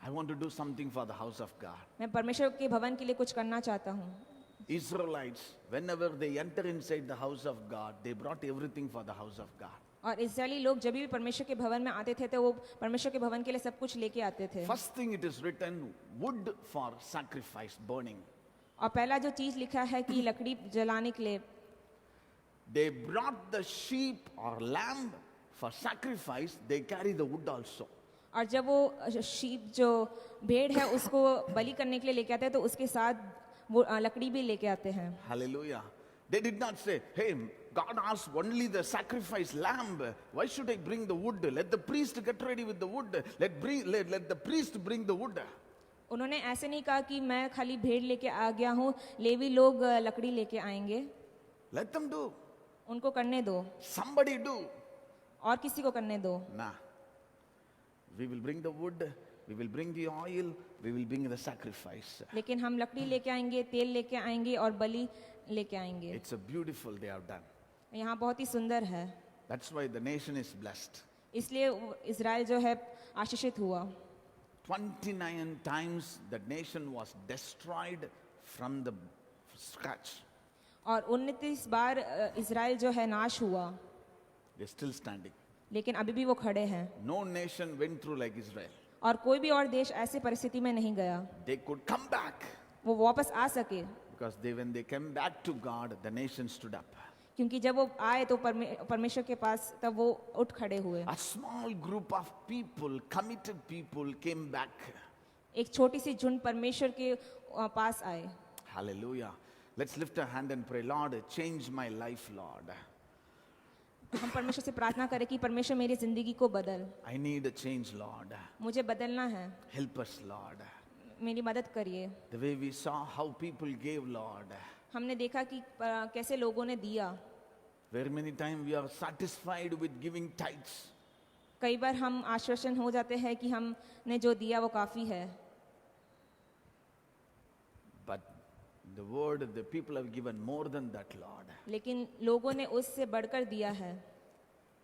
I want to do something for the house of God. मैं परमेश्वर के भवन के लिए कुछ करना चाहता हूँ। Israelites, whenever they enter inside the house of God, they brought everything for the house of God. और इस्राएली लोग जब भी परमेश्वर के भवन में आते थे तो वो परमेश्वर के भवन के लिए सब कुछ लेके आते थे। First thing it is written, wood for sacrifice, burning. और पहला जो चीज लिखा है कि लकड़ी जलाने के लिए, They brought the sheep or lamb for sacrifice, they carry the wood also. और जब वो शीप जो भेड़ है उसको बलि करने के लिए लेके आते हैं तो उसके साथ वो लकड़ी भी लेके आते हैं। Hallelujah. They did not say, hey, God asked only the sacrifice lamb. Why should I bring the wood? Let the priest get ready with the wood. Let the priest bring the wood. उन्होंने ऐसे नहीं कहा कि मैं खाली भेड़ लेके आ गया हूँ, लेवी लोग लकड़ी लेके आएंगे। Let them do. उनको करने दो, Somebody do. और किसी को करने दो। Nah. We will bring the wood. We will bring the oil. We will bring the sacrifice. लेकिन हम लकड़ी लेके आएंगे, तेल लेके आएंगे और बलि लेके आएंगे। It's a beautiful they have done. यहाँ बहुत ही सुंदर है, That's why the nation is blessed. इसलिए इज़राइल जो है आशीषित हुआ। 29 times that nation was destroyed from the scratch. और 29 बार इज़राइल जो है नाश हुआ, They're still standing. लेकिन अभी भी वो खड़े हैं। No nation went through like Israel. और कोई भी और देश ऐसी परिस्थिति में नहीं गया, They could come back वो वापस आ सके, because when they came back to God, the nation stood up. क्योंकि जब वो आए तो परमेश्वर के पास तब वो उठ खड़े हुए। A small group of people, committed people, came back. एक छोटी सी झुंड परमेश्वर के पास आए। Hallelujah. Let's lift a hand and pray, Lord, change my life, Lord. हम परमेश्वर से प्रार्थना करें कि परमेश्वर मेरी जिंदगी को बदल, I need a change, Lord. मुझे बदलना है, Help us, Lord. मेरी मदद करिए। The way we saw how people gave, Lord. हमने देखा कि कैसे लोगों ने दिया। Very many times we are satisfied with giving tithes. कई बार हम आश्वासन हो जाते हैं कि हमने जो दिया वो काफ़ी है, But the word, the people have given more than that, Lord. लेकिन लोगों ने उससे बढ़कर दिया है।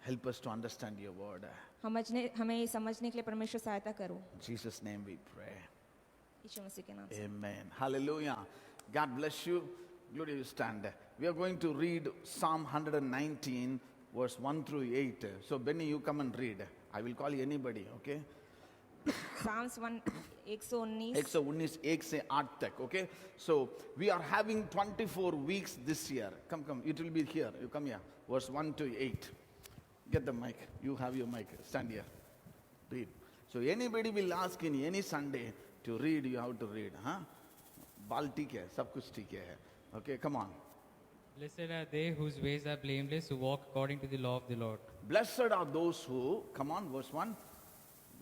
Help us to understand your word. हमें ये समझने के लिए परमेश्वर सहायता करो। In Jesus' name we pray. यीशु मसीह के नाम से। Amen. Hallelujah. God bless you. Glory, you stand. We are going to read Psalm 119, verse 1 through 8. So, Benny, you come and read. I will call you anybody, okay? Psalms 119 119 1 से 8 तक, okay? So, we are having 24 weeks this year. Come, it will be here. You come here. Verse 1 to 8. Get the mic. You have your mic. Stand here. Read. So, anybody will ask in any Sunday to read, you have to read. Huh? बाल ठीक है, सब कुछ ठीक है. Okay, come on. Blessed are they whose ways are blameless, who walk according to the law of the Lord. Blessed are those who, come on, verse 1.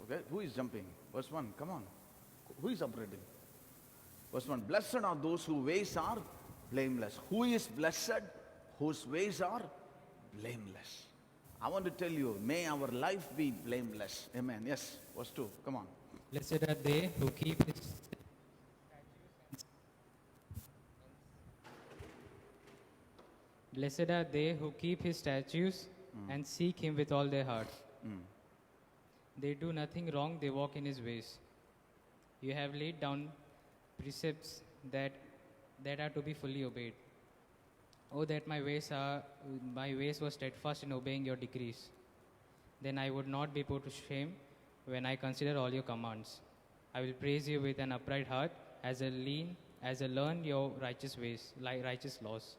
Okay, who is jumping? Verse 1, come on. Who is operating? Verse 1, blessed are those whose ways are blameless. Who is blessed? Whose ways are blameless. I want to tell you, may our life be blameless. Amen. Yes, verse 2, come on. Blessed are they who keep his Blessed are they who keep his statutes and seek him with all their heart. They do nothing wrong, they walk in his ways. You have laid down precepts that are to be fully obeyed. Oh, that my ways were steadfast in obeying your decrees. Then I would not be put to shame when I consider all your commands. I will praise you with an upright heart as I learn your righteous ways, like righteous laws.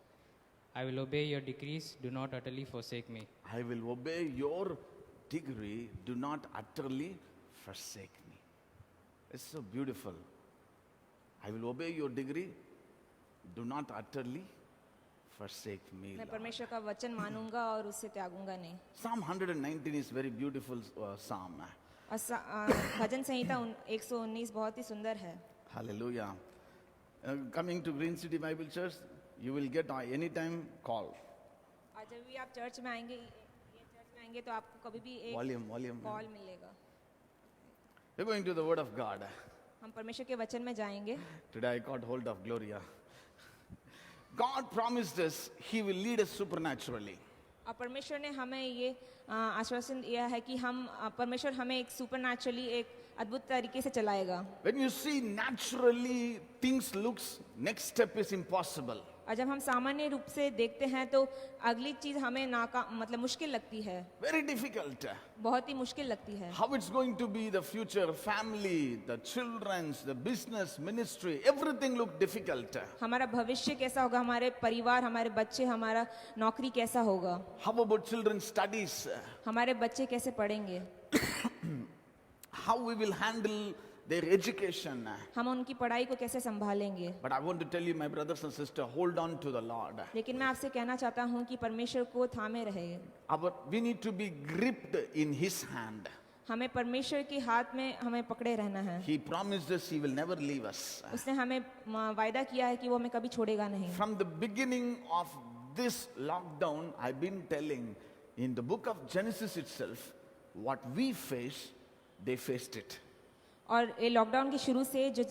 I will obey your decrees, do not utterly forsake me. I will obey your decree, do not utterly forsake me. It's so beautiful. I will obey your decree, do not utterly forsake me. मैं Lord. परमेश्वर का वचन मानूंगा और उससे त्यागूंगा नहीं। Psalm 119 is very beautiful psalm. और भजन संहिता 119 बहुत ही सुंदर है। Hallelujah. Coming to Green City Bible Church, you will get anytime call. और जब भी आप चर्च में आएंगे, ये चर्च में आएंगे तो आपको कभी भी एक Volume. कॉल मिलेगा। We're going to the Word of God. हम परमेश्वर के वचन में जाएंगे। Today I caught hold of Gloria. God promised us He will lead us supernaturally. और परमेश्वर ने हमें ये आश्वासन दिया है कि परमेश्वर हमें एक सुपरनैचुरली एक अद्भुत तरीके से चलाएगा। When you see naturally things looks, next step is impossible. और जब हम सामान्य रूप से देखते हैं तो अगली चीज हमें मतलब मुश्किल लगती है, Very difficult. बहुत ही मुश्किल लगती है। How it's going to be the future, family, the children's, the business, ministry, everything look difficult. हमारा भविष्य कैसा होगा, हमारे परिवार, हमारे बच्चे, हमारा नौकरी कैसा होगा, How about children's studies? हमारे बच्चे कैसे पढ़ेंगे, how we will handle their education. हम उनकी पढ़ाई को कैसे संभालेंगे। But I want to tell you, my brothers and sisters, hold on to the Lord. लेकिन मैं आपसे कहना चाहता हूँ कि परमेश्वर को थामे रहे। We need to be gripped in His hand. हमें परमेश्वर के हाथ में हमें पकड़े रहना है। He promised us He will never leave us. उसने हमें वायदा किया है कि वो हमें कभी छोड़ेगा नहीं। From the beginning of this lockdown, I've been telling in the book of Genesis itself, what we face, they faced it. और ये लॉकडाउन के शुरू से जो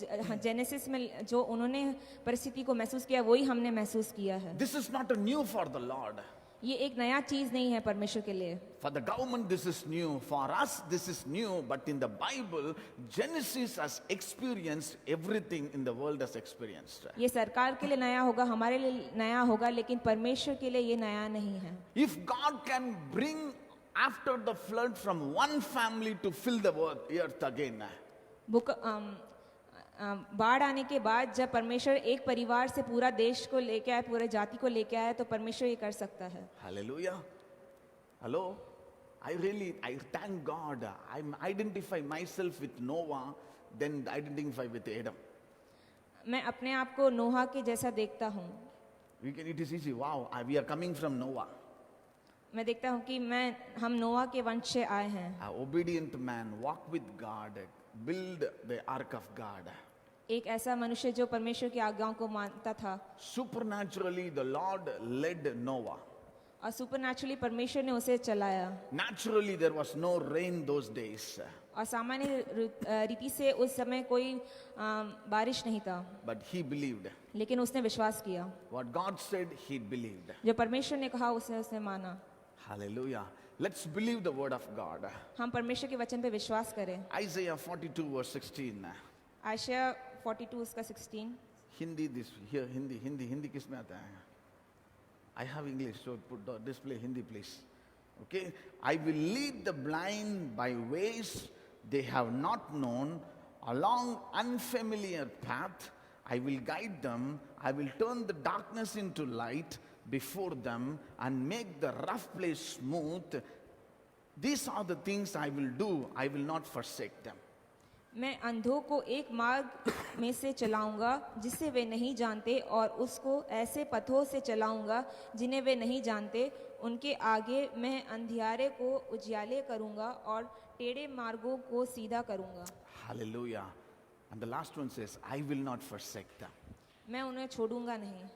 जेनेसिस में जो उन्होंने परिस्थिति को महसूस किया वही हमने महसूस किया है। This is not a new for the Lord. ये एक नया चीज नहीं है परमेश्वर के लिए। For the government this is new, for us this is new, but in the Bible, Genesis has experienced everything in the world has experienced. ये सरकार के लिए नया होगा, हमारे लिए नया होगा, लेकिन परमेश्वर के लिए ये नया नहीं है। If God can bring after the flood from one family to fill the earth again, बाढ़ आने के बाद जब परमेश्वर एक परिवार से पूरा देश को लेके आए, पूरे जाति को लेके आए, तो परमेश्वर ये कर सकता है। Hallelujah. Hello. I thank God. I identify myself with Noah, then identify with Adam. मैं अपने आप को नोहा के जैसा देखता हूँ। It is easy. Wow, we are coming from Noah. मैं देखता हूँ कि हम नोआ के वंश से आए हैं। An obedient man, walk with God, build the ark of God. एक ऐसा मनुष्य जो परमेश्वर की आज्ञाओं को मानता था। Supernaturally, the Lord led Noah. और सुपरनैचुरली परमेश्वर ने उसे चलाया। Naturally, there was no rain those days. और सामान्य रीति से उस समय कोई बारिश नहीं था। But he believed. लेकिन उसने विश्वास किया। What God said, he believed. जो परमेश्वर ने कहा उसने माना। Hallelujah. Let's believe the word of God. हम परमेश्वर के वचन पे विश्वास करें। Isaiah 42 verse 16. आयशा 42 उसका 16। Hindi किसमें आता है? I have English, so put the display Hindi please. Okay. I will lead the blind by ways they have not known, along unfamiliar path. I will guide them. I will turn the darkness into light before them and make the rough place smooth. These are the things I will do. I will not forsake them. मैं अंधों को एक मार्ग में से चलाऊंगा जिसे वे नहीं जानते, और उसको ऐसे पथों से चलाऊंगा जिन्हें वे नहीं जानते। उनके आगे मैं अंधियारे को उजियाले करूंगा और टेढ़े मार्गों को सीधा करूंगा। Hallelujah. And the last one says, I will not forsake them. मैं उन्हें छोड़ूंगा नहीं।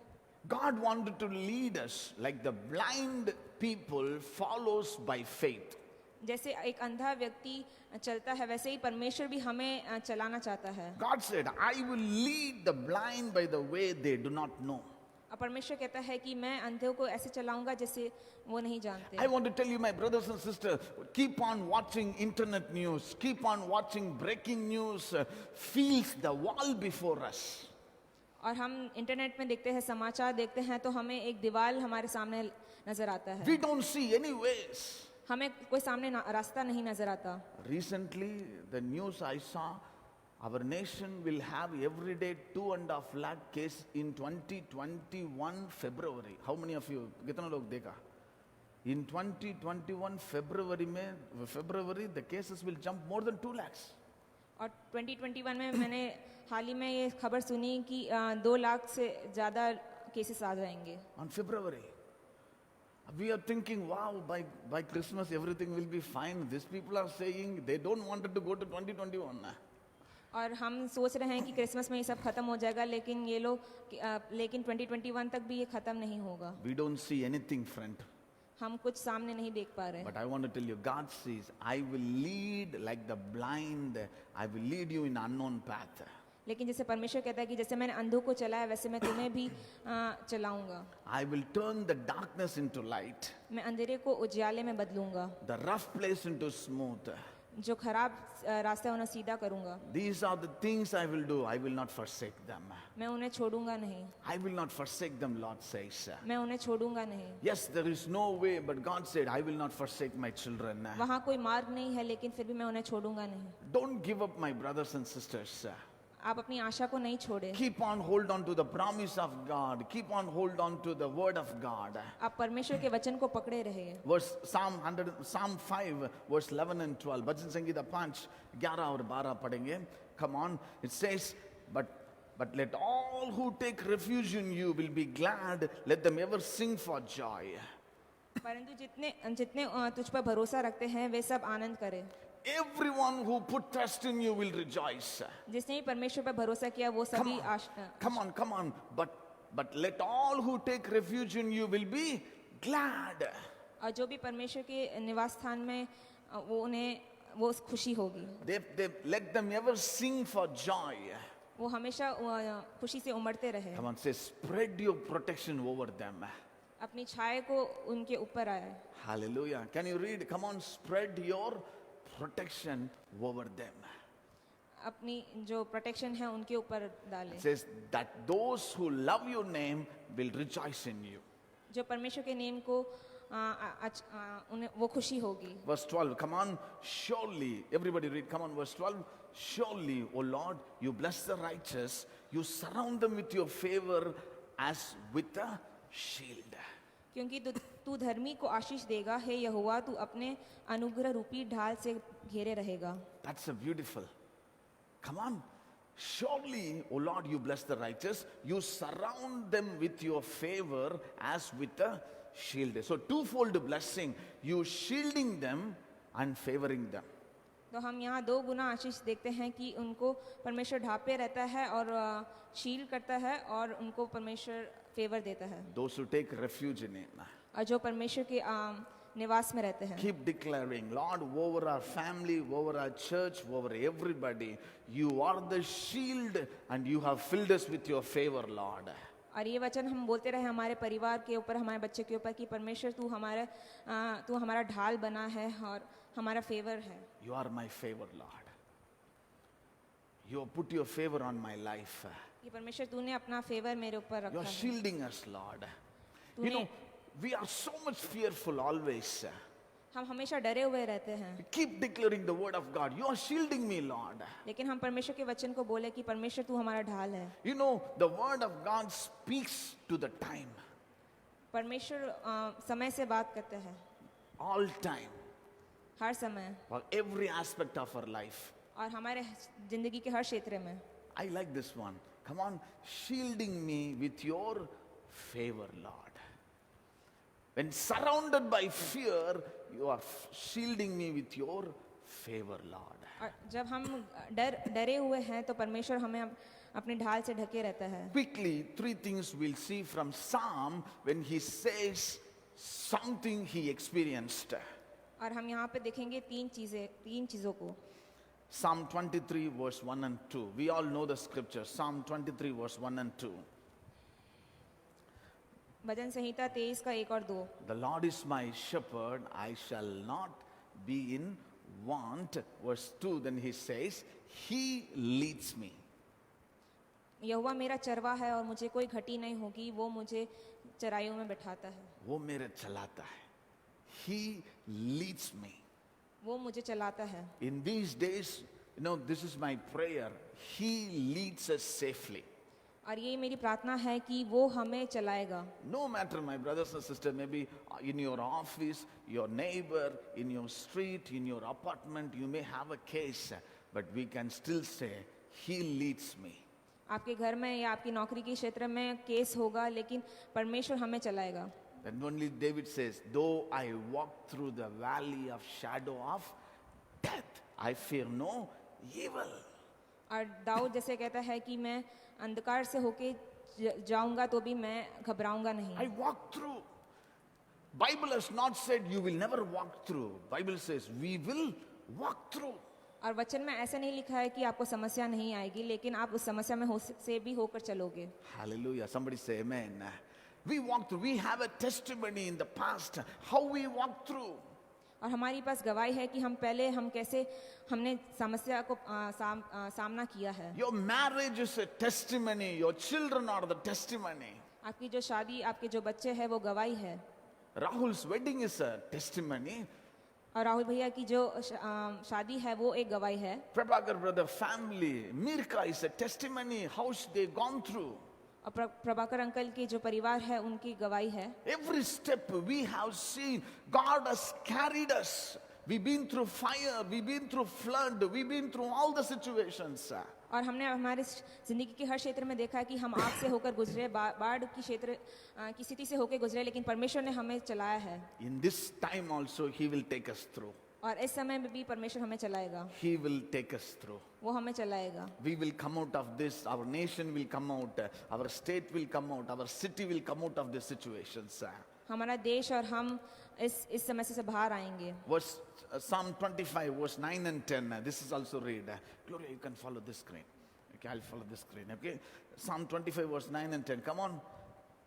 God wanted to lead us like the blind people follows by faith. जैसे एक अंधा व्यक्ति चलता है, वैसे ही परमेश्वर भी हमें चलाना चाहता है। God said, I will lead the blind by the way they do not know. और परमेश्वर कहता है कि मैं अंधों को ऐसे चलाऊंगा जैसे वो नहीं जानते। I want to tell you, my brothers and sisters, keep on watching internet news, keep on watching breaking news, feels the wall before us. और हम इंटरनेट में देखते हैं, समाचार देखते हैं, तो हमें एक दीवार हमारे सामने नजर आता है। We don't see any ways. हमें कोई सामने रास्ता नहीं नजर आता। Recently, the news I saw, our nation will have every day 2.5 lakh case in 2021 February. How many of you? कितना लोग देखा? In 2021 February, the cases will jump more than 2 lakhs. और 2021 में मैंने हाल ही में ये खबर सुनी कि 2 लाख से ज़्यादा केसेस आ जाएंगे। On February. We are thinking, wow, by Christmas everything will be fine. These people are saying they don't want it to go to 2021. और हम सोच रहे हैं कि क्रिसमस में ये सब खत्म हो जाएगा, लेकिन ये लोग लेकिन 2021 तक भी ये खत्म नहीं होगा। We don't see anything, friend. हम कुछ सामने नहीं देख पा रहे। But I want to tell you, God says, I will lead like the blind. I will lead you in unknown path. लेकिन जैसे परमेश्वर कहता है कि जैसे मैंने अंधों को चलाया वैसे मैं तुम्हें भी चलाऊंगा। I will turn the darkness into light. मैं अंधेरे को उजियाले में बदलूंगा। The rough place into smooth. जो खराब रास्ता है उन्हें सीधा करूंगा। These are the things I will do. I will not forsake them. मैं उन्हें छोड़ूंगा नहीं। I will not forsake them, Lord says. मैं उन्हें छोड़ूंगा नहीं। Yes, there is no way, but God said, I will not forsake my children. वहाँ कोई मार्ग नहीं है, लेकिन फिर भी मैं उन्हें छोड़ूंगा नहीं। Don't give up, my brothers and sisters. आप अपनी आशा को नहीं छोड़े। Keep on hold on to the promise of God. Keep on hold on to the word of God. आप परमेश्वर के वचन को पकड़े रहे। Verse Psalm 5 verse 11 and 12. भजन संगीत 5 11 और 12 पढ़ेंगे. Come on. It says, but let all who take refuge in you will be glad. Let them ever sing for joy. परंतु जितने तुझ पर भरोसा रखते हैं वे सब आनंद करें। Everyone who put trust in you will rejoice. जिसने भी परमेश्वर पर भरोसा किया वो सभी Come on. But let all who take refuge in you will be glad. और जो भी परमेश्वर के निवास स्थान में वो खुशी होगी। They let them ever sing for joy. वो हमेशा खुशी से उमड़ते रहे। Come on, say, spread your protection over them. अपनी छाया को उनके ऊपर आए। Hallelujah. Can you read? Come on, spread your protection over them. अपनी जो प्रोटेक्शन है उनके ऊपर डालें। It says that those who love your name will rejoice in you. जो परमेश्वर के नेम को उन्हें वो खुशी होगी। Verse 12, come on, surely, everybody read, come on, verse 12. Surely, O Lord, you bless the righteous, you surround them with your favor as with a shield. क्योंकि तू धर्मी को आशीष देगा, हे यहोवा तू अपने अनुग्रह रूपी ढाल से घेरे रहेगा। That's a beautiful. Come on. Surely, O Lord, you bless the righteous, you surround them with your favor as with a shield. So twofold blessing, you shielding them and favoring them. तो हम यहाँ दो गुना आशीष देखते हैं कि उनको परमेश्वर ढापे रहता है और शील्ड करता है और उनको परमेश्वर फेवर देता है। Those who take refuge in Him. और जो परमेश्वर के निवास में रहते हैं। Keep declaring, Lord, over our family, over our church, over everybody, you are the shield and you have filled us with your favor, Lord. और ये वचन हम बोलते रहे हमारे परिवार के ऊपर, हमारे बच्चे के ऊपर कि परमेश्वर तू हमारा ढाल बना है और हमारा फेवर है। You are my favor, Lord. You have put your favor on my life. ये परमेश्वर तूने अपना फेवर मेरे ऊपर You रखा are है। shielding us, Lord. You know, we are so much fearful always. हम हमेशा डरे हुए रहते हैं, We keep declaring the word of God. You are shielding me, Lord. लेकिन हम परमेश्वर के वचन को बोले कि परमेश्वर तू हमारा ढाल है। You know, the word of God speaks to the time, परमेश्वर समय से बात करते हैं, all time, हर समय for every aspect of our life. और हमारे जिंदगी के हर क्षेत्र में। I like this one. Come on, shielding me with your favor, Lord. When surrounded by fear, you are shielding me with your favor, Lord. और जब हम डरे हुए हैं तो परमेश्वर हमें अपने ढाल से ढके रहता है। Quickly, three things we'll see from Psalm when he says something he experienced. और हम यहाँ पे देखेंगे तीन चीजों को। Psalm 23 verse 1 and 2. We all know the scripture. Psalm 23 verse 1 and 2. भजन संहिता 23 का 1 और 2। The Lord is my shepherd, I shall not be in want. Verse 2, then he says, He leads me. यहोवा मेरा चरवा है और मुझे कोई घटी नहीं होगी, वो मुझे चराइयों में बैठाता है। वो मेरे चलाता है. He leads me. वो मुझे चलाता है। In these days, you know, this is my prayer. He leads us safely. और ये मेरी प्रार्थना है कि वो हमें चलाएगा। No matter, my brothers and sisters, maybe in your office, your neighbor, in your street, in your apartment, you may have a case, but we can still say, He leads me. आपके घर में या आपकी नौकरी के क्षेत्र में case होगा, लेकिन परमेश्वर हमें चलाएगा। Then only David says, though I walk through the valley of shadow of death, I fear no evil. और दाऊद जैसे कहता है कि मैं अंधकार से होके जाऊंगा तो भी मैं घबराऊंगा नहीं। I walk through. Bible has not said you will never walk through. Bible says we will walk through. और वचन में ऐसा नहीं लिखा है कि आपको समस्या नहीं आएगी, लेकिन आप उस समस्या में से भी होकर चलोगे। Hallelujah. Somebody say amen. We walk through. We have a testimony in the past how we walk through. और हमारी पास गवाही है कि हम कैसे हमने समस्या को सामना किया है। Your marriage is a testimony. Your children are the testimony. आपकी जो शादी, आपके जो बच्चे हैं वो गवाही है। Rahul's wedding is a testimony. और राहुल भैया की जो शादी है वो एक गवाही है। Prabhakar brother family, Mirka is a testimony how they gone through. और प्रभाकर अंकल के जो परिवार है उनकी गवाही है। Every step we have seen, God has carried us. We've been through fire, we've been through flood, we've been through all the situations. और हमने हमारे जिंदगी के हर क्षेत्र में देखा है कि हम आग से होकर गुजरे, बाढ़ की क्षेत्र की स्थिति से होकर गुजरे, लेकिन परमेश्वर ने हमें चलाया है। In this time also He will take us through. और इस समय में भी परमेश्वर हमें चलाएगा, He will take us through. वो हमें चलाएगा। We will come out of this, our nation will come out, our state will come out, our city will come out of these situations. हमारा देश और हम इस समस्या से बाहर आएंगे। Verse Psalm 25, verse 9 and 10. This is also read. Gloria, you can follow this screen. Okay, I'll follow this screen. Okay, Psalm 25, verse 9 and 10. Come on,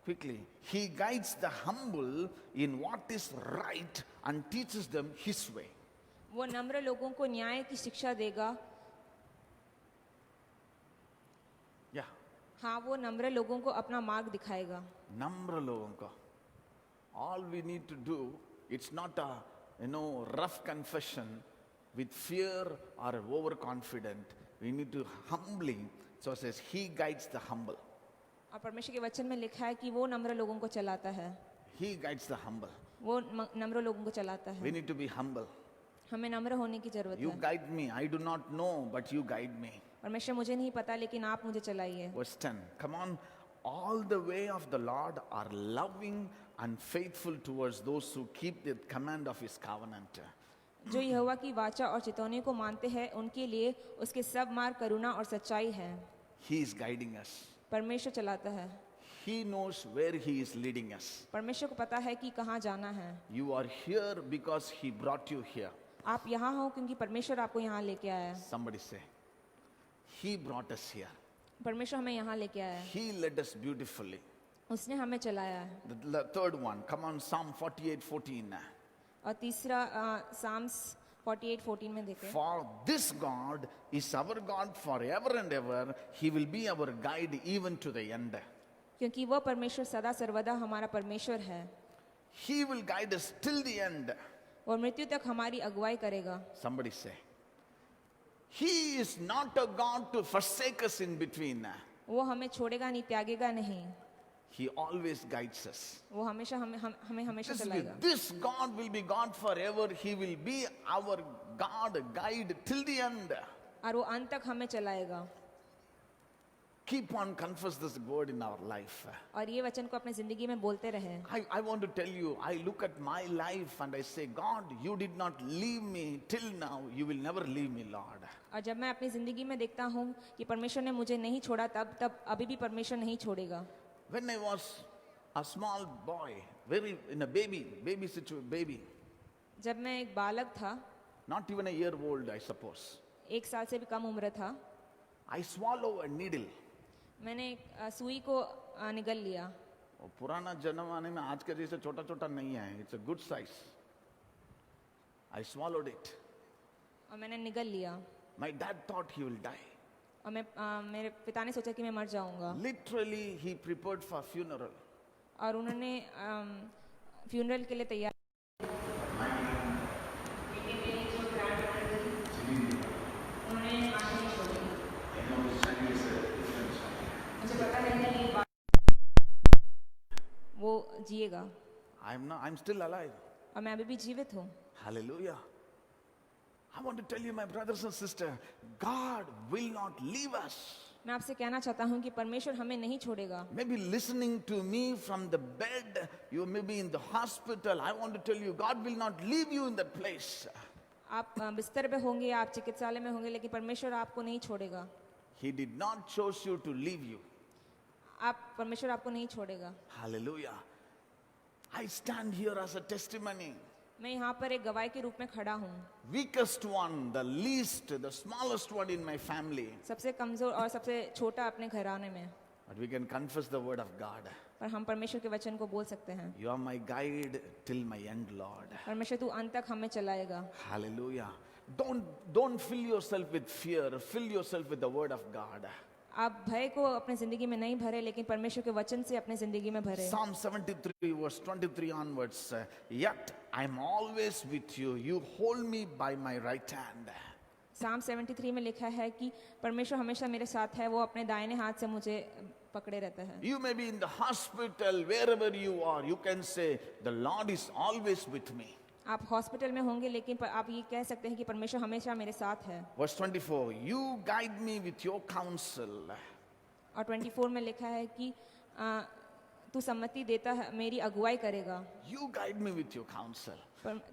quickly. He guides the humble in what is right and teaches them His way. वो नम्र लोगों को न्याय की शिक्षा देगा। Yeah, हाँ, वो नम्र लोगों को अपना मार्ग दिखाएगा। नम्र लोगों को. All we need to do, it's not a rough confession with fear or overconfident. We need to humbly. So it says He guides the humble. और परमेश्वर के वचन में लिखा है कि वो नम्र लोगों को चलाता है। He guides the humble. वो नम्र लोगों को चलाता We है। need to be humble. हमें नम्र होने की जरूरत You है। guide me. I do not know, but you guide me. परमेश्वर मुझे नहीं पता, लेकिन आप मुझे चलाइए। Verse 10. Come on. All the way of the Lord are loving and faithful towards those who keep the command of His covenant. जो यहोवा की वाचा और चितौनी को मानते हैं, उनके लिए उसके सब मार्ग करुणा और सच्चाई है। He is guiding us. परमेश्वर चलाता है। He knows where He is leading us. परमेश्वर को पता है कि कहाँ जाना है। You are here because He brought you here. आप यहाँ हो क्योंकि परमेश्वर आपको यहाँ लेके आया है। Somebody say, He brought us here. परमेश्वर हमें यहाँ लेके आया है। He led us beautifully. उसने हमें चलाया है। The third one, come on, Psalm 48:14. और तीसरा साम्स 48:14 में देखें। For this God is our God forever and ever. He will be our guide even to the end. क्योंकि वह परमेश्वर सदा सर्वदा हमारा परमेश्वर है। He will guide us till the end. और मृत्यु तक हमारी अगुवाई करेगा। Somebody say, He is not a God to forsake us in between. वो हमें छोड़ेगा नहीं, त्यागेगा नहीं। He always guides us. वो हमेशा हमें हमेशा चलाएगा। This God will be God forever. He will be our God, guide till the end. और वो अंत तक हमें चलाएगा। Keep on confess this word in our life. और ये वचन को अपने जिंदगी में बोलते रहे। I want to tell you, I look at my life and I say, God, you did not leave me till now. You will never leave me, Lord. और जब मैं अपनी जिंदगी में देखता हूँ कि परमेश्वर ने मुझे नहीं छोड़ा, तब अभी भी परमेश्वर नहीं छोड़ेगा। When I was a small boy, very in a baby situation, जब मैं एक बालक था, not even a year old, I suppose, 1 साल से भी कम उम्र था, I swallow a needle. मैंने सुई को निगल लिया। और पुराना जमाने में आज के जैसे छोटा छोटा नहीं है, it's a good size. I swallowed it. और मैंने निगल लिया। My dad thought he will die. और मेरे पिता ने सोचा कि मैं मर जाऊंगा। Literally, he prepared for funeral. और उन्होंने फ्यूनरल के लिए तैयार। वो जिएगा। I'm still alive. और मैं अभी भी जीवित हूँ। Hallelujah. I want to tell you, my brothers and sisters, God will not leave us. मैं आपसे कहना चाहता हूँ कि परमेश्वर हमें नहीं छोड़ेगा। Maybe listening to me from the bed, you may be in the hospital. I want to tell you, God will not leave you in that place. आप बिस्तर पे होंगे, आप चिकित्सालय में होंगे, लेकिन परमेश्वर आपको नहीं छोड़ेगा। He did not choose you to leave you. परमेश्वर आपको नहीं छोड़ेगा। Hallelujah. I stand here as a testimony. मैं यहाँ पर एक गवाही के रूप में खड़ा हूँ। Weakest one, the least, the smallest one in my family. सबसे कमजोर और सबसे छोटा अपने घराने में। But we can confess the word of God. पर हम परमेश्वर के वचन को बोल सकते हैं। You are my guide till my end, Lord. परमेश्वर तू अंत तक हमें चलाएगा। Hallelujah. Don't fill yourself with fear. Fill yourself with the word of God. आप भय को अपने जिंदगी में नहीं भरे, लेकिन परमेश्वर के वचन से अपने जिंदगी में भरे। Psalm 73 verse 23 onwards, yet I am always with you, you hold me by my right hand. Psalm 73 में लिखा है कि परमेश्वर हमेशा मेरे साथ है, वो अपने दाहिने हाथ से मुझे पकड़े रहता है। You may be in the hospital, wherever you are, you can say, the Lord is always with me. आप हॉस्पिटल में होंगे, लेकिन आप ये कह सकते हैं कि परमेश्वर हमेशा मेरे साथ है। Verse 24, you guide me with your counsel. और 24 में लिखा है कि तू सम्मति देता है, मेरी अगुवाई करेगा। You guide me with your counsel.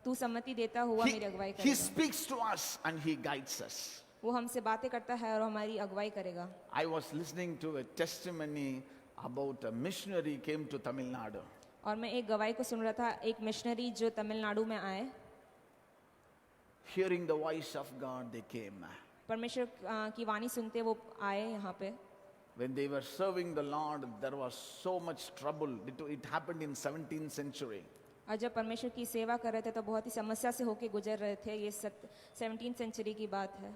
तू सम्मति देता हुआ मेरी अगुवाई He करेगा। speaks to us and he guides us. वो हमसे बातें करता है और हमारी अगुवाई करेगा। I was listening to a testimony about a missionary came to Tamil Nadu. और मैं एक गवाही को सुन रहा था, एक मिशनरी जो तमिलनाडु में आए, Hearing the voice of God, they came. परमेश्वर की वाणी सुनते वो आए यहाँ पे। When they were serving the Lord, there was so much trouble. It happened in 17th century. और जब परमेश्वर की सेवा कर रहे थे तो बहुत ही समस्या से होके गुजर रहे थे। ये 17th सेंचुरी की बात है।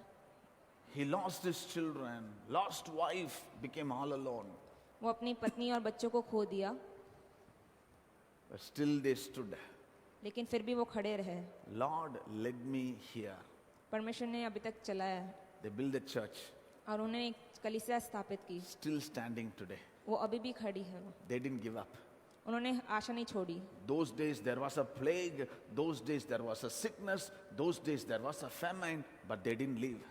He lost his children, lost wife, became all alone. वो अपनी पत्नी और बच्चों को खो दिया, But still they stood. लेकिन फिर भी वो खड़े रहे। Lord, led me here. परमेश्वर ने अभी तक चलाया They built a church, और उन्होंने एक कलीसिया स्थापित की। still standing today. वो अभी भी खड़ी है। They didn't give up. उन्होंने आशा नहीं छोड़ी। Those days there was a plague, those days there was a sickness, those days there was a famine, but they didn't leave.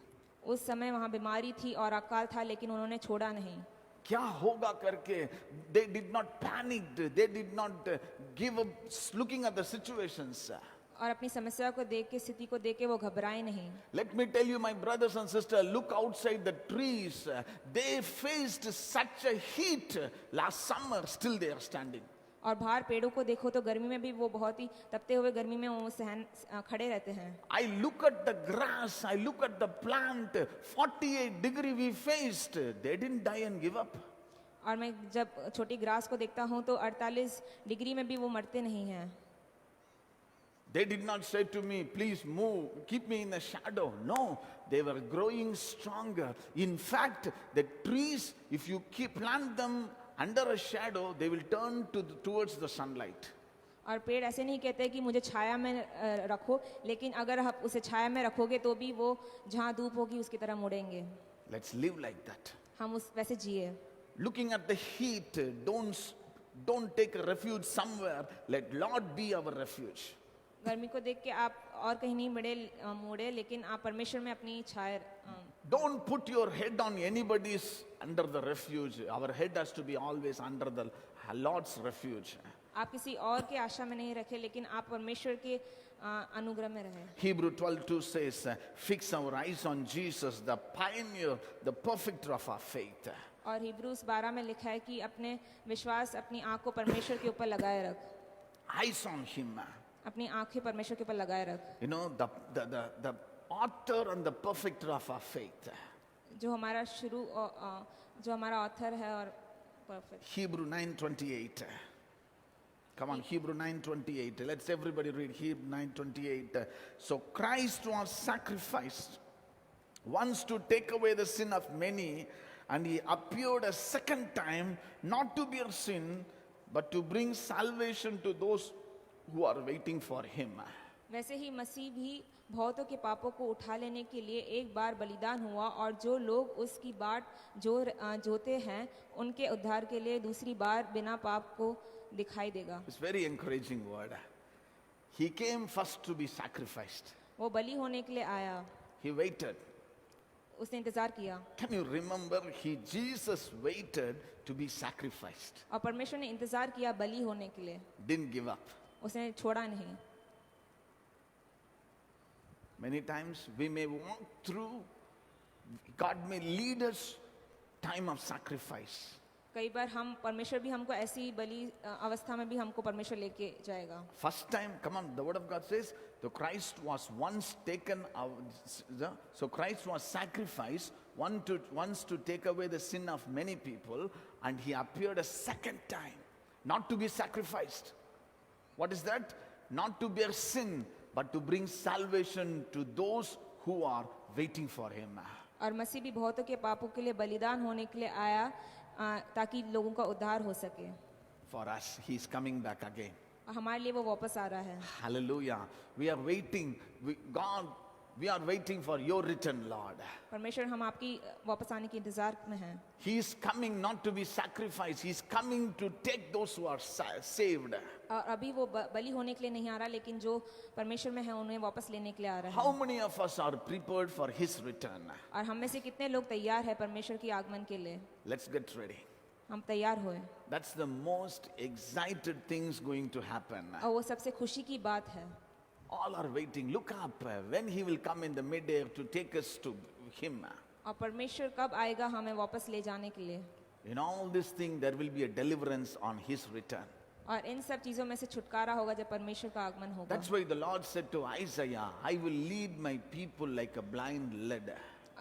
उस समय वहाँ बीमारी थी और अकाल था, लेकिन उन्होंने छोड़ा नहीं। क्या होगा करके they did not panic, they did not give up looking at the situations. और अपनी समस्या को देख के, स्थिति को देख के वो घबराए नहीं। Let me tell you, my brothers and sisters, look outside the trees. They faced such a heat last summer, still they are standing. और बाहर पेड़ों को देखो तो गर्मी में भी वो बहुत ही तपते हुए गर्मी में वो खड़े रहते हैं। I look at the grass, I look at the plant, 48 degree we faced. They didn't die and give up. और मैं जब छोटी ग्रास को देखता हूँ तो 48 डिग्री में भी वो मरते नहीं हैं। They did not say to me, please move, keep me in the shadow. No, they were growing stronger. In fact, the trees, if you plant them under a shadow, they will turn towards the sunlight. और पेड़ ऐसे नहीं कहते कि मुझे छाया में रखो, लेकिन अगर आप उसे छाया में रखोगे तो भी वो जहाँ धूप होगी उसकी तरह मुड़ेंगे। Let's live like that. हम उस वैसे जिए। Looking at the heat, don't take a refuge somewhere. Let Lord be our refuge. गर्मी को देख के आप और कहीं नहीं मुड़े, लेकिन आप परमेश्वर में अपनी छाया। Don't put your head on anybody's under the refuge. Our head has to be always under the Lord's refuge. आप किसी और के आशा में नहीं रखे, लेकिन आप परमेश्वर के अनुग्रह में रहे। Hebrew 12:2 says, fix our eyes on Jesus, the pioneer, the perfecter of our faith. और हिब्रूस 12 में लिखा है कि अपने विश्वास, अपनी आँख को परमेश्वर के ऊपर लगाए रख। Eyes on him. अपनी आँखें परमेश्वर के ऊपर लगाए रख। You know, the author and the perfecter of our faith. जो हमारा जो हमारा ऑथर है और perfect. Hebrew 9:28. Come on, Hebrew 9:28. Let's everybody read Hebrew 9:28. So Christ was sacrificed once to take away the sin of many, and he appeared a second time, not to bear sin, but to bring salvation to those who are waiting for him. वैसे ही मसीह भी बहुतों के पापों को उठा लेने के लिए एक बार बलिदान हुआ, और जो लोग उसकी बाट जोते हैं उनके उद्धार के लिए दूसरी बार बिना पाप को दिखाई देगा। It's very encouraging word. He came first to be sacrificed. वो बलि होने के लिए आया, He waited. उसने इंतजार किया। Can you remember? Jesus waited to be sacrificed. और परमेश्वर ने इंतजार किया बलि होने के लिए, Didn't give up. उसने छोड़ा नहीं। Many times we may walk through, God may lead us time of sacrifice. कई बार हम परमेश्वर भी हमको ऐसी बलि अवस्था में भी हमको परमेश्वर लेके जाएगा। First time, come on, the word of God says, so Christ was once taken out, so Christ was sacrificed once to take away the sin of many people, and he appeared a second time, not to be sacrificed. What is that? Not to bear sin, but to bring salvation to those who are waiting for him. और मसीह भी बहुतों के पापों के लिए बलिदान होने के लिए आया ताकि लोगों का उद्धार हो सके। For us, He's coming back again. और हमारे लिए वो वापस आ रहा है। Hallelujah. We are waiting. We are waiting for your return, Lord. परमेश्वर, हम आपकी वापस आने के इंतजार में हैं। He is coming not to be sacrificed. He is coming to take those who are saved. और अभी वो बलि होने के लिए नहीं आ रहा, लेकिन जो परमेश्वर में है उन्हें वापस लेने के लिए आ रहा How है। many of us are prepared for His return? और हम में से कितने लोग तैयार हैं परमेश्वर की आगमन के लिए? Let's get ready. हम तैयार होए। That's the most excited things going to happen. और वो सबसे खुशी की बात है। All are waiting. Look up when He will come in the mid-air to take us to Him. और परमेश्वर कब आएगा हमें वापस ले जाने के लिए? In all this thing, there will be a deliverance on His return. और इन सब चीजों में से छुटकारा होगा जब परमेश्वर का आगमन होगा। That's why the Lord said to Isaiah, I will lead my people like a blind led.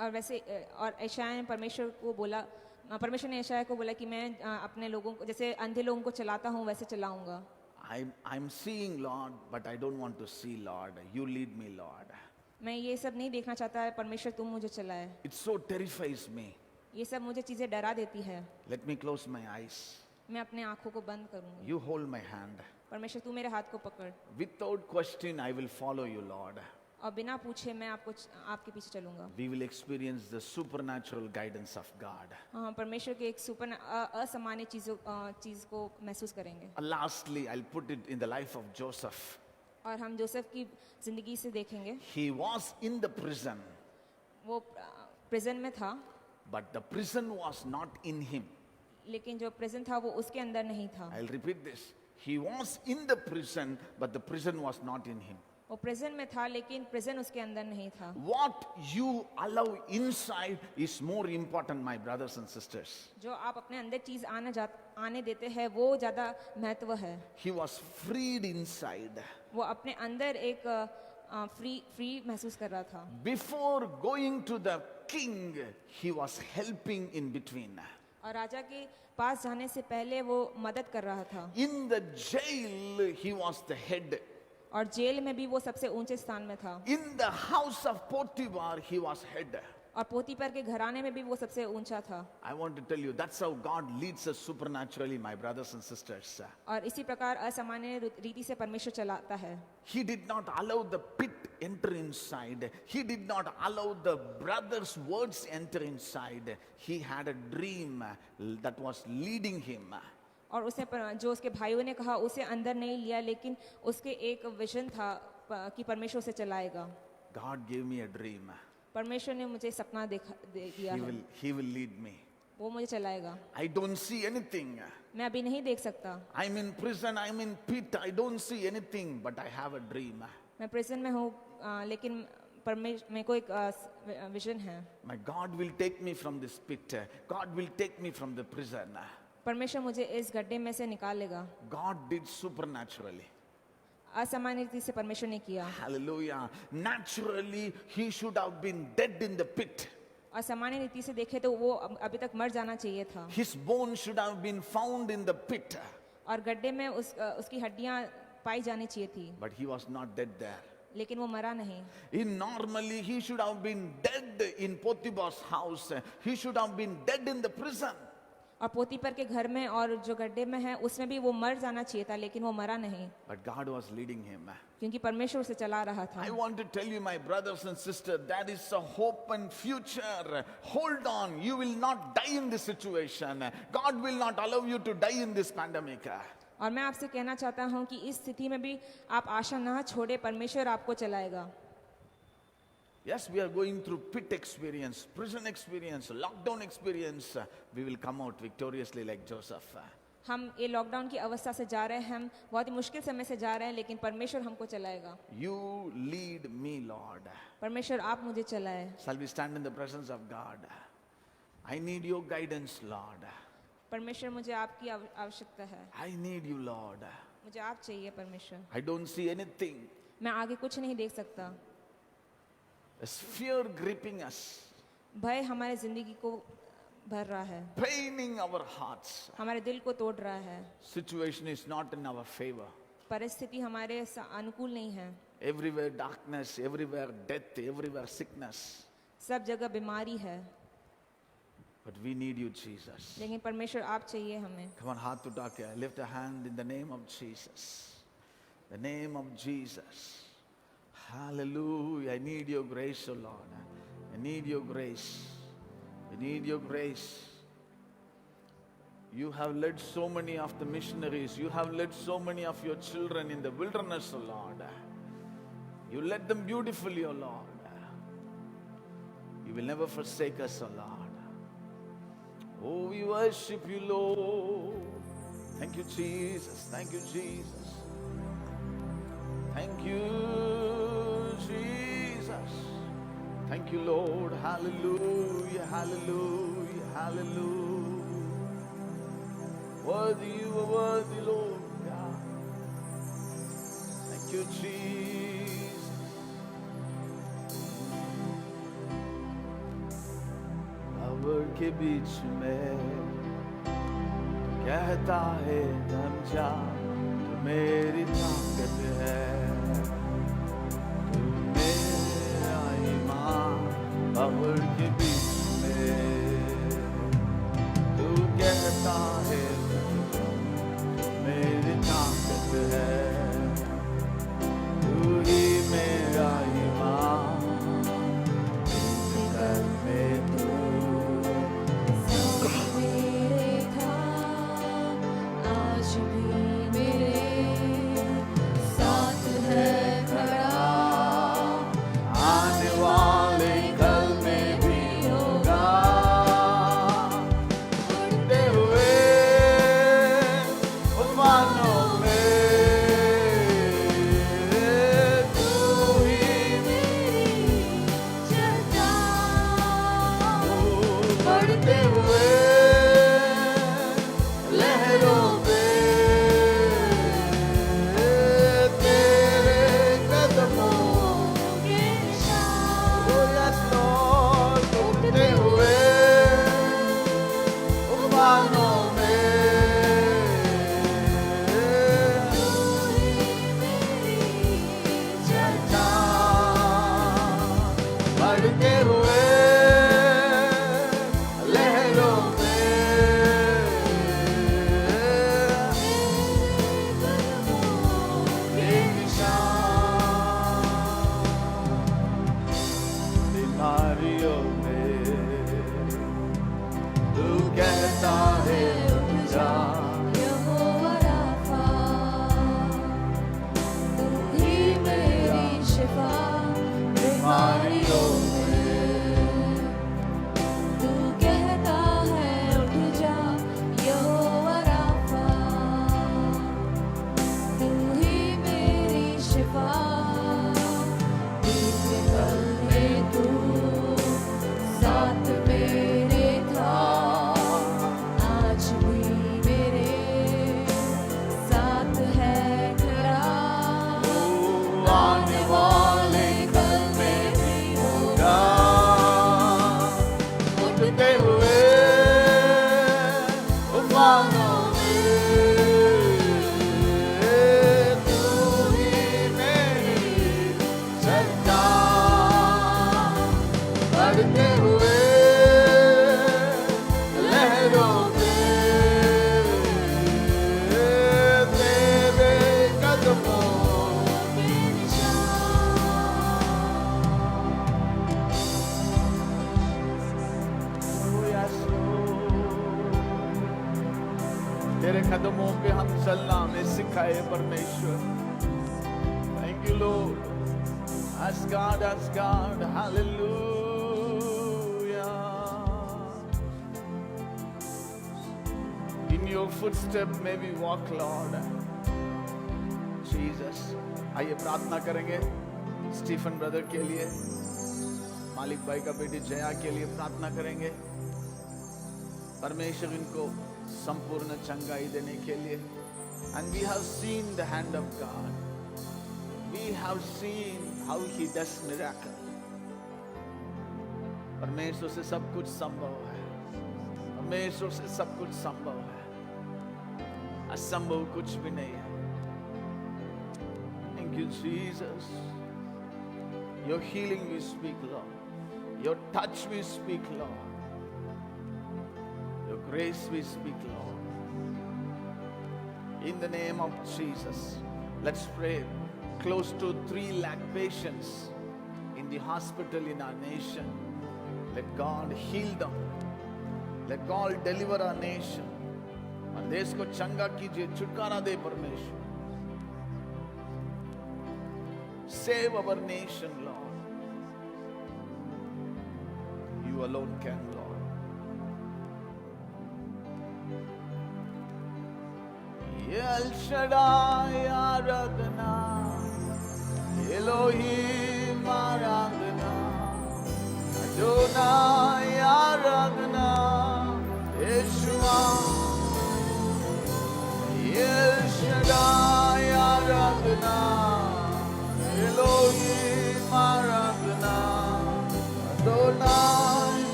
और वैसे और यशायाह ने परमेश्वर को बोला, परमेश्वर ने यशायाह को बोला कि मैं अपने लोगों को जैसे अंधे लोगों को चलाता हूँ वैसे चलाऊंगा। I'm seeing, Lord, but I don't want to see, Lord. You lead me, Lord. मैं ये सब नहीं देखना चाहता है, परमेश्वर तुम मुझे चलाए। It so terrifies me. ये सब मुझे चीजें डरा देती है। Let me close my eyes. मैं अपने आंखों को बंद करूंगी। You hold my hand. परमेश्वर तू मेरे हाथ को पकड़, Without question, I will follow you, Lord. और बिना पूछे मैं आपके पीछे चलूंगा। We will experience the supernatural guidance of God. हाँ, परमेश्वर के एक असामान्य चीज को महसूस करेंगे। Lastly, I'll put it in the life of Joseph. और हम जोसेफ की जिंदगी से देखेंगे। He was in the prison, वो प्रिजन में था, but the prison was not in him. लेकिन जो प्रिजन था वो उसके अंदर नहीं था। I'll repeat this. He was in the prison, but the prison was not in him. वो प्रिजन में था लेकिन प्रिजन उसके अंदर नहीं था। What you allow inside is more important, my brothers and sisters. जो आप अपने अंदर चीज आने देते हैं वो ज्यादा महत्व है। He was freed inside. वो अपने अंदर एक फ्री महसूस कर रहा था। Before going to the king, he was helping in between. और राजा के पास जाने से पहले वो मदद कर रहा था। In the jail, he was the head. और जेल में भी वो सबसे ऊंचे स्थान में था। In the house of Potiphar, he was head. और पोतीपर के घराने में भी वो सबसे ऊंचा था। I want to tell you, that's how God leads us supernaturally, my brothers and sisters. और इसी प्रकार असामान्य रीति से परमेश्वर चलाता है। He did not allow the pit enter inside. He did not allow the brothers' words enter inside. He had a dream that was leading him. और उसने जो उसके भाइयों ने कहा उसे अंदर नहीं लिया, लेकिन उसके एक विजन था कि परमेश्वर उसे चलाएगा। God gave me a dream. परमेश्वर ने मुझे सपना दिया है। He will lead me. वो मुझे चलाएगा। I don't see anything. मैं अभी नहीं देख सकता। I'm in prison, I'm in pit, I don't see anything, but I have a dream. मैं प्रिजन में हूँ, लेकिन मेरे को एक विजन है। My God will take me from this pit. God will take me from the prison. परमेश्वर मुझे इस गड्ढे में से निकालेगा। God did supernaturally. असामान्य रीति से परमेश्वर ने किया। Hallelujah. Naturally, he should have been dead in the pit. और सामान्य रीति से देखे तो वो अभी तक मर जाना चाहिए था। His bones should have been found in the pit. और गड्ढे में उसकी हड्डियां पाई जानी चाहिए थी। But he was not dead there. लेकिन वो मरा नहीं। Normally, he should have been dead in Potiphar's house. He should have been dead in the prison. और पोतीपर के घर में और जो गड्ढे में है उसमें भी वो मर जाना चाहिए था, लेकिन वो मरा नहीं। But God was leading him. क्योंकि परमेश्वर उसे चला रहा था। I want to tell you, my brothers and sisters, there is a hope and future. Hold on, you will not die in this situation. God will not allow you to die in this pandemic. और मैं आपसे कहना चाहता हूँ कि इस स्थिति में भी आप आशा ना छोड़े, परमेश्वर आपको चलाएगा। Yes, we are going through pit experience, prison experience, lockdown experience. We will come out victoriously like Joseph. हम ये लॉकडाउन की अवस्था से जा रहे हैं, हम बहुत ही मुश्किल समय से जा रहे हैं, लेकिन परमेश्वर हमको चलाएगा। You lead me, Lord. परमेश्वर आप मुझे चलाए। Shall we stand in the presence of God? I need your guidance, Lord. परमेश्वर मुझे आपकी आवश्यकता है। I need you, Lord. मुझे आप चाहिए परमेश्वर। I don't see anything. मैं आगे कुछ नहीं देख सकता। There's fear gripping us, भय हमारे जिंदगी को भर रहा है, paining our hearts. हमारे दिल को तोड़ रहा है। Situation is not in our favor. परिस्थिति हमारे अनुकूल नहीं है। Everywhere darkness, everywhere death, everywhere sickness. सब जगह बीमारी है, But we need you, Jesus. लेकिन परमेश्वर आप चाहिए हमें। Come on, हाथ उठा के lift a hand in the name of Jesus. The name of Jesus. Hallelujah. I need your grace, O Lord. I need your grace. I need your grace. You have led so many of the missionaries. You have led so many of your children in the wilderness, O Lord. You led them beautifully, O Lord. You will never forsake us, O Lord. Oh, we worship you, Lord. Thank you, Jesus. Thank you, Jesus. Thank you, Jesus. Thank you, Lord. Hallelujah, hallelujah, hallelujah. Worthy, you are worthy, Lord God. Thank you, Jesus. खबर के बीच में कहता है थम जा, तू मेरी ताकत है, तू मेरा ईमान। खबर के बीच में तू कहता है मेरी ताकत है, तू ही मेरा ईमान। कर में तू मेरे था, आज भी मेरे साथ है खड़ा, आने वाले कल में भी होगा। उड़ते हुए उफानों में तू ही मेरी चलता, बढ़ते हुए लहरों में तेरे कदमों के निशान, उड़ते हुए उफानों में चलता, बढ़ते हुए लहरों में के निशान, बीमारियों में तू कहता है उठ जा, यहोवा राफा, तू ही मेरी शिफा। बीमारियों में तू कहता है उठ जा, यहोवा राफा, तू ही मेरी शिफा। बीत कल में तू साथ मेरे था, आज भी मेरे साथ है खड़ा, आने वाले कल में भी होगा। उठते हुए उफानों में तू ही मेरी सच्चा, बढ़ते हुए लहरों में तेरे कदमों के निशान। तेरे कदमों पे हम चलना हमें सिखाए परमेश्वर। Thank you, Lord. As God, hallelujah. In your footsteps may we walk, Lord. Jesus. आइए प्रार्थना करेंगे स्टीफन ब्रदर के लिए, मालिक भाई का बेटी जया के लिए प्रार्थना करेंगे। परमेश्वर इनको संपूर्ण चंगाई देने के लिए। And we have seen the hand of God. We have seen how He does miracle. परमेश्वर से सब कुछ संभव है, परमेश्वर से सब कुछ संभव है, असंभव कुछ भी नहीं है। Thank you, Jesus. Your healing we speak, Lord. Your touch we speak, Lord. Your grace we speak, Lord. In the name of Jesus, let's pray. Close to 3 lakh patients in the hospital in our nation. Let God heal them. Let God deliver our nation. और देश को चंगा कीजिए, छुटकारा दे परमेश्वर. Save our nation, Lord. You alone can, Lord. El Shaddai Aradhana, Elohim Aradhana, Adonai Aradhana, Yeshua. El Shaddai Aradhana, Elohim Aradhana, Adonai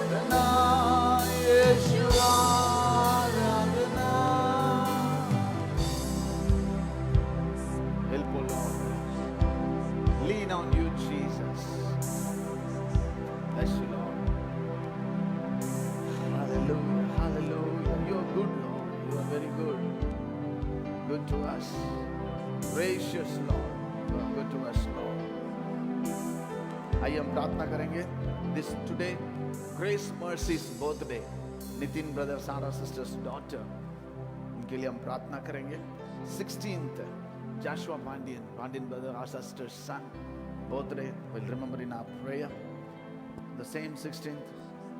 Adonai, Yeshua Aradhana. Help, O Lord. Lean on you, Jesus. Bless you, Lord. Hallelujah, hallelujah. You are good, Lord. You are very good. Good to us. Gracious, Lord. You are good to us, Lord. आइए हम प्रार्थना करेंगे. This today, Grace Mercy's birthday. Nitin brother, Sarah sister's daughter. उनके लिए हम प्रार्थना करेंगे. 16th, Joshua Pandian brother, our sister's son, birthday. We'll remember in our prayer. The same 16th,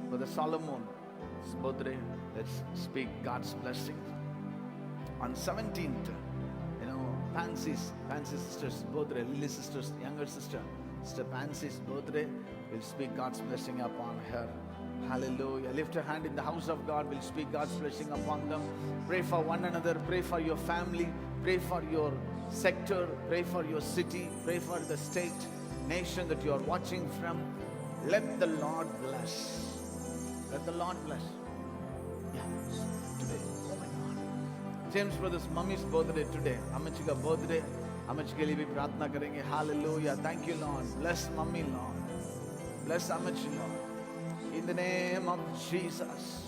Brother Solomon's birthday. Let's speak God's blessing. On 17th, Pansy's sister's birthday, Lily's sister's younger sister, Sister Pansy's birthday. We'll speak God's blessing upon her. Hallelujah. Lift your hand in the house of God. We'll speak God's blessing upon them. Pray for one another. Pray for your family. Pray for your sector. Pray for your city. Pray for the state, nation that you are watching from. Let the Lord bless. Let the Lord bless. Yeah, today. Oh my God. James brother's mummy's birthday today. Amachi ka birthday. Amachi ke liye bhi प्रार्थना करेंगे. Hallelujah. Thank you, Lord. Bless mummy, Lord. Bless Amachi, Lord. In the name of Jesus.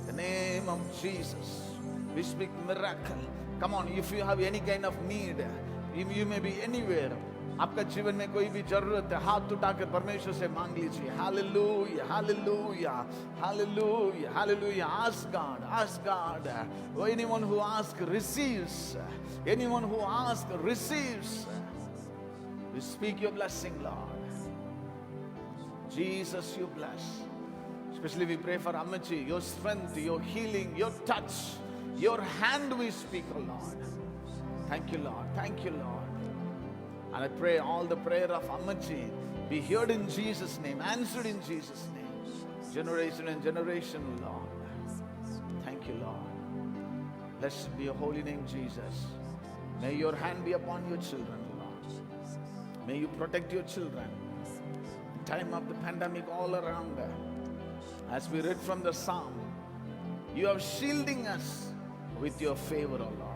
The name of Jesus. We speak miracle. Come on, if you have any kind of need, you may be anywhere. आपका जीवन में कोई भी जरूरत है, हाथ उठाकर परमेश्वर से मांग लीजिए. Hallelujah, hallelujah, hallelujah, hallelujah. Ask God, ask God. Anyone who asks receives. Anyone who asks receives. We speak your blessing, Lord. Jesus, you bless. Especially we pray for Amachi, your strength, your healing, your touch, your hand we speak, oh Lord. Thank you, Lord. Thank you, Lord. And I pray all the prayer of Amachi be heard in Jesus' name, answered in Jesus' name. Generation and generation, Lord. Thank you, Lord. Blessed be your holy name, Jesus. May your hand be upon your children, Lord. May you protect your children. Time of the pandemic all around. As we read from the Psalm, you are shielding us with your favor, O Lord.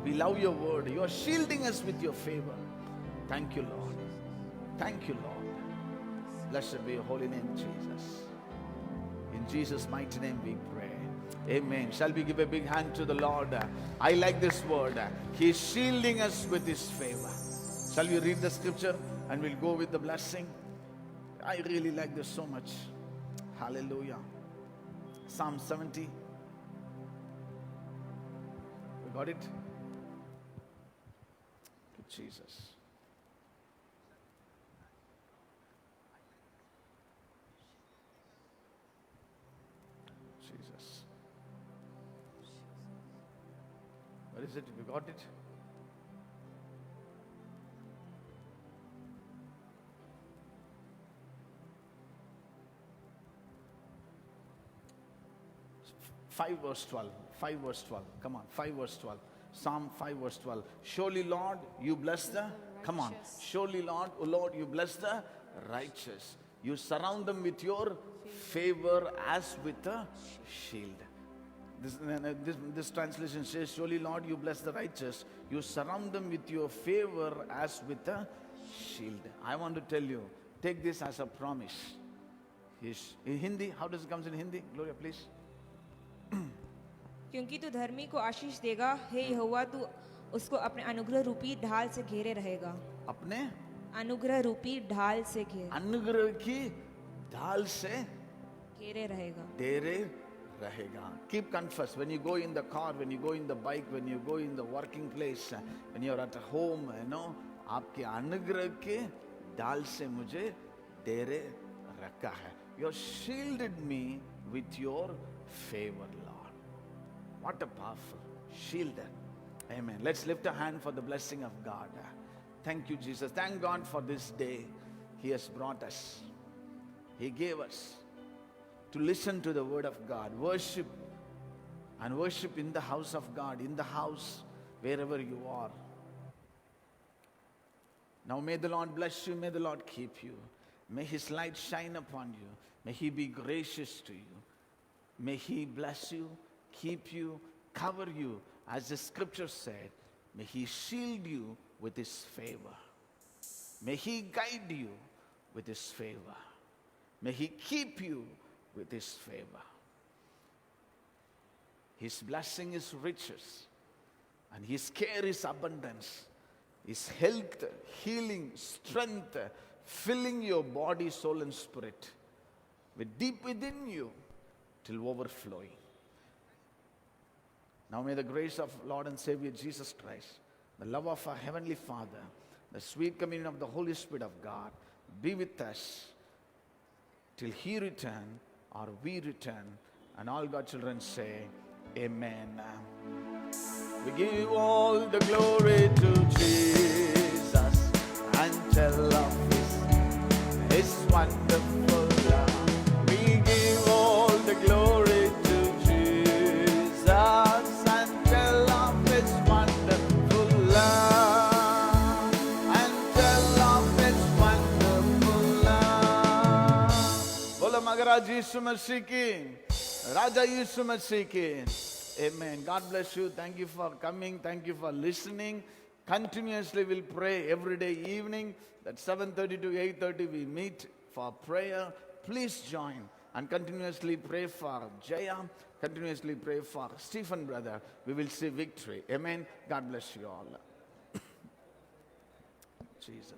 We love your word. You are shielding us with your favor. Thank you, Lord. Thank you, Lord. Blessed be your holy name, Jesus. In Jesus' mighty name we pray. Amen. Shall we give a big hand to the Lord? I like this word. He is shielding us with his favor. Shall we read the scripture and we'll go with the blessing? I really like this so much. Hallelujah. Psalm 70. We got it? Jesus. Jesus. What is it? We got it? Five verse 12. 5 verse 12. Come on. 5 verse 12. Psalm 5 verse 12. Surely, Lord, you bless the, come on. Surely, Lord, oh Lord, you bless the righteous. You surround them with your favor as with a shield. This translation says, surely, Lord, you bless the righteous. You surround them with your favor as with a shield. I want to tell you, take this as a promise. In Hindi, how does it come in Hindi? Gloria, please. क्योंकि तू धर्मी को आशीष देगा, हे यहोवा तू उसको अपने अनुग्रह रूपी ढाल से घेरे रहेगा। अपने अनुग्रह रूपी ढाल से अनुग्रह की ढाल से घेरे रहेगा। घेरे रहेगा. Keep confess when you go in the car, when you go in the bike, when you go in the working place, when you are at home, आपके अनुग्रह के ढाल से मुझे घेरे रखा है. You have shielded me with your favor, Lord. What a powerful shield. Amen. Let's lift a hand for the blessing of God. Thank you, Jesus. Thank God for this day He has brought us. He gave us to listen to the word of God, worship, and worship in the house of God, in the house, wherever you are. Now may the Lord bless you, may the Lord keep you. May His light shine upon you. May He be gracious to you. May He bless you, keep you, cover you. As the scripture said, may He shield you with His favor. May He guide you with His favor. May He keep you with His favor. His blessing is riches, and His care is abundance. His health, healing, strength, filling your body, soul, and spirit with deep within you till overflowing. Now may the grace of Lord and Savior Jesus Christ, the love of our Heavenly Father, the sweet communion of the Holy Spirit of God be with us till He return or we return. And all God's children say, Amen. We give all the glory to Jesus and tell of His wonderful love. We give all the glory to Jesus and tell of His wonderful love. And tell of His wonderful love. Bolo Maharaj Yishu Masih ki, Raja Yishu Masih ki. Amen. God bless you. Thank you for coming. Thank you for listening. Continuously we'll pray every day evening. At 7:30 to 8:30 we meet for prayer. Please join and continuously pray for Jaya. Continuously pray for Stephen brother. We will see victory. Amen. God bless you all. Jesus.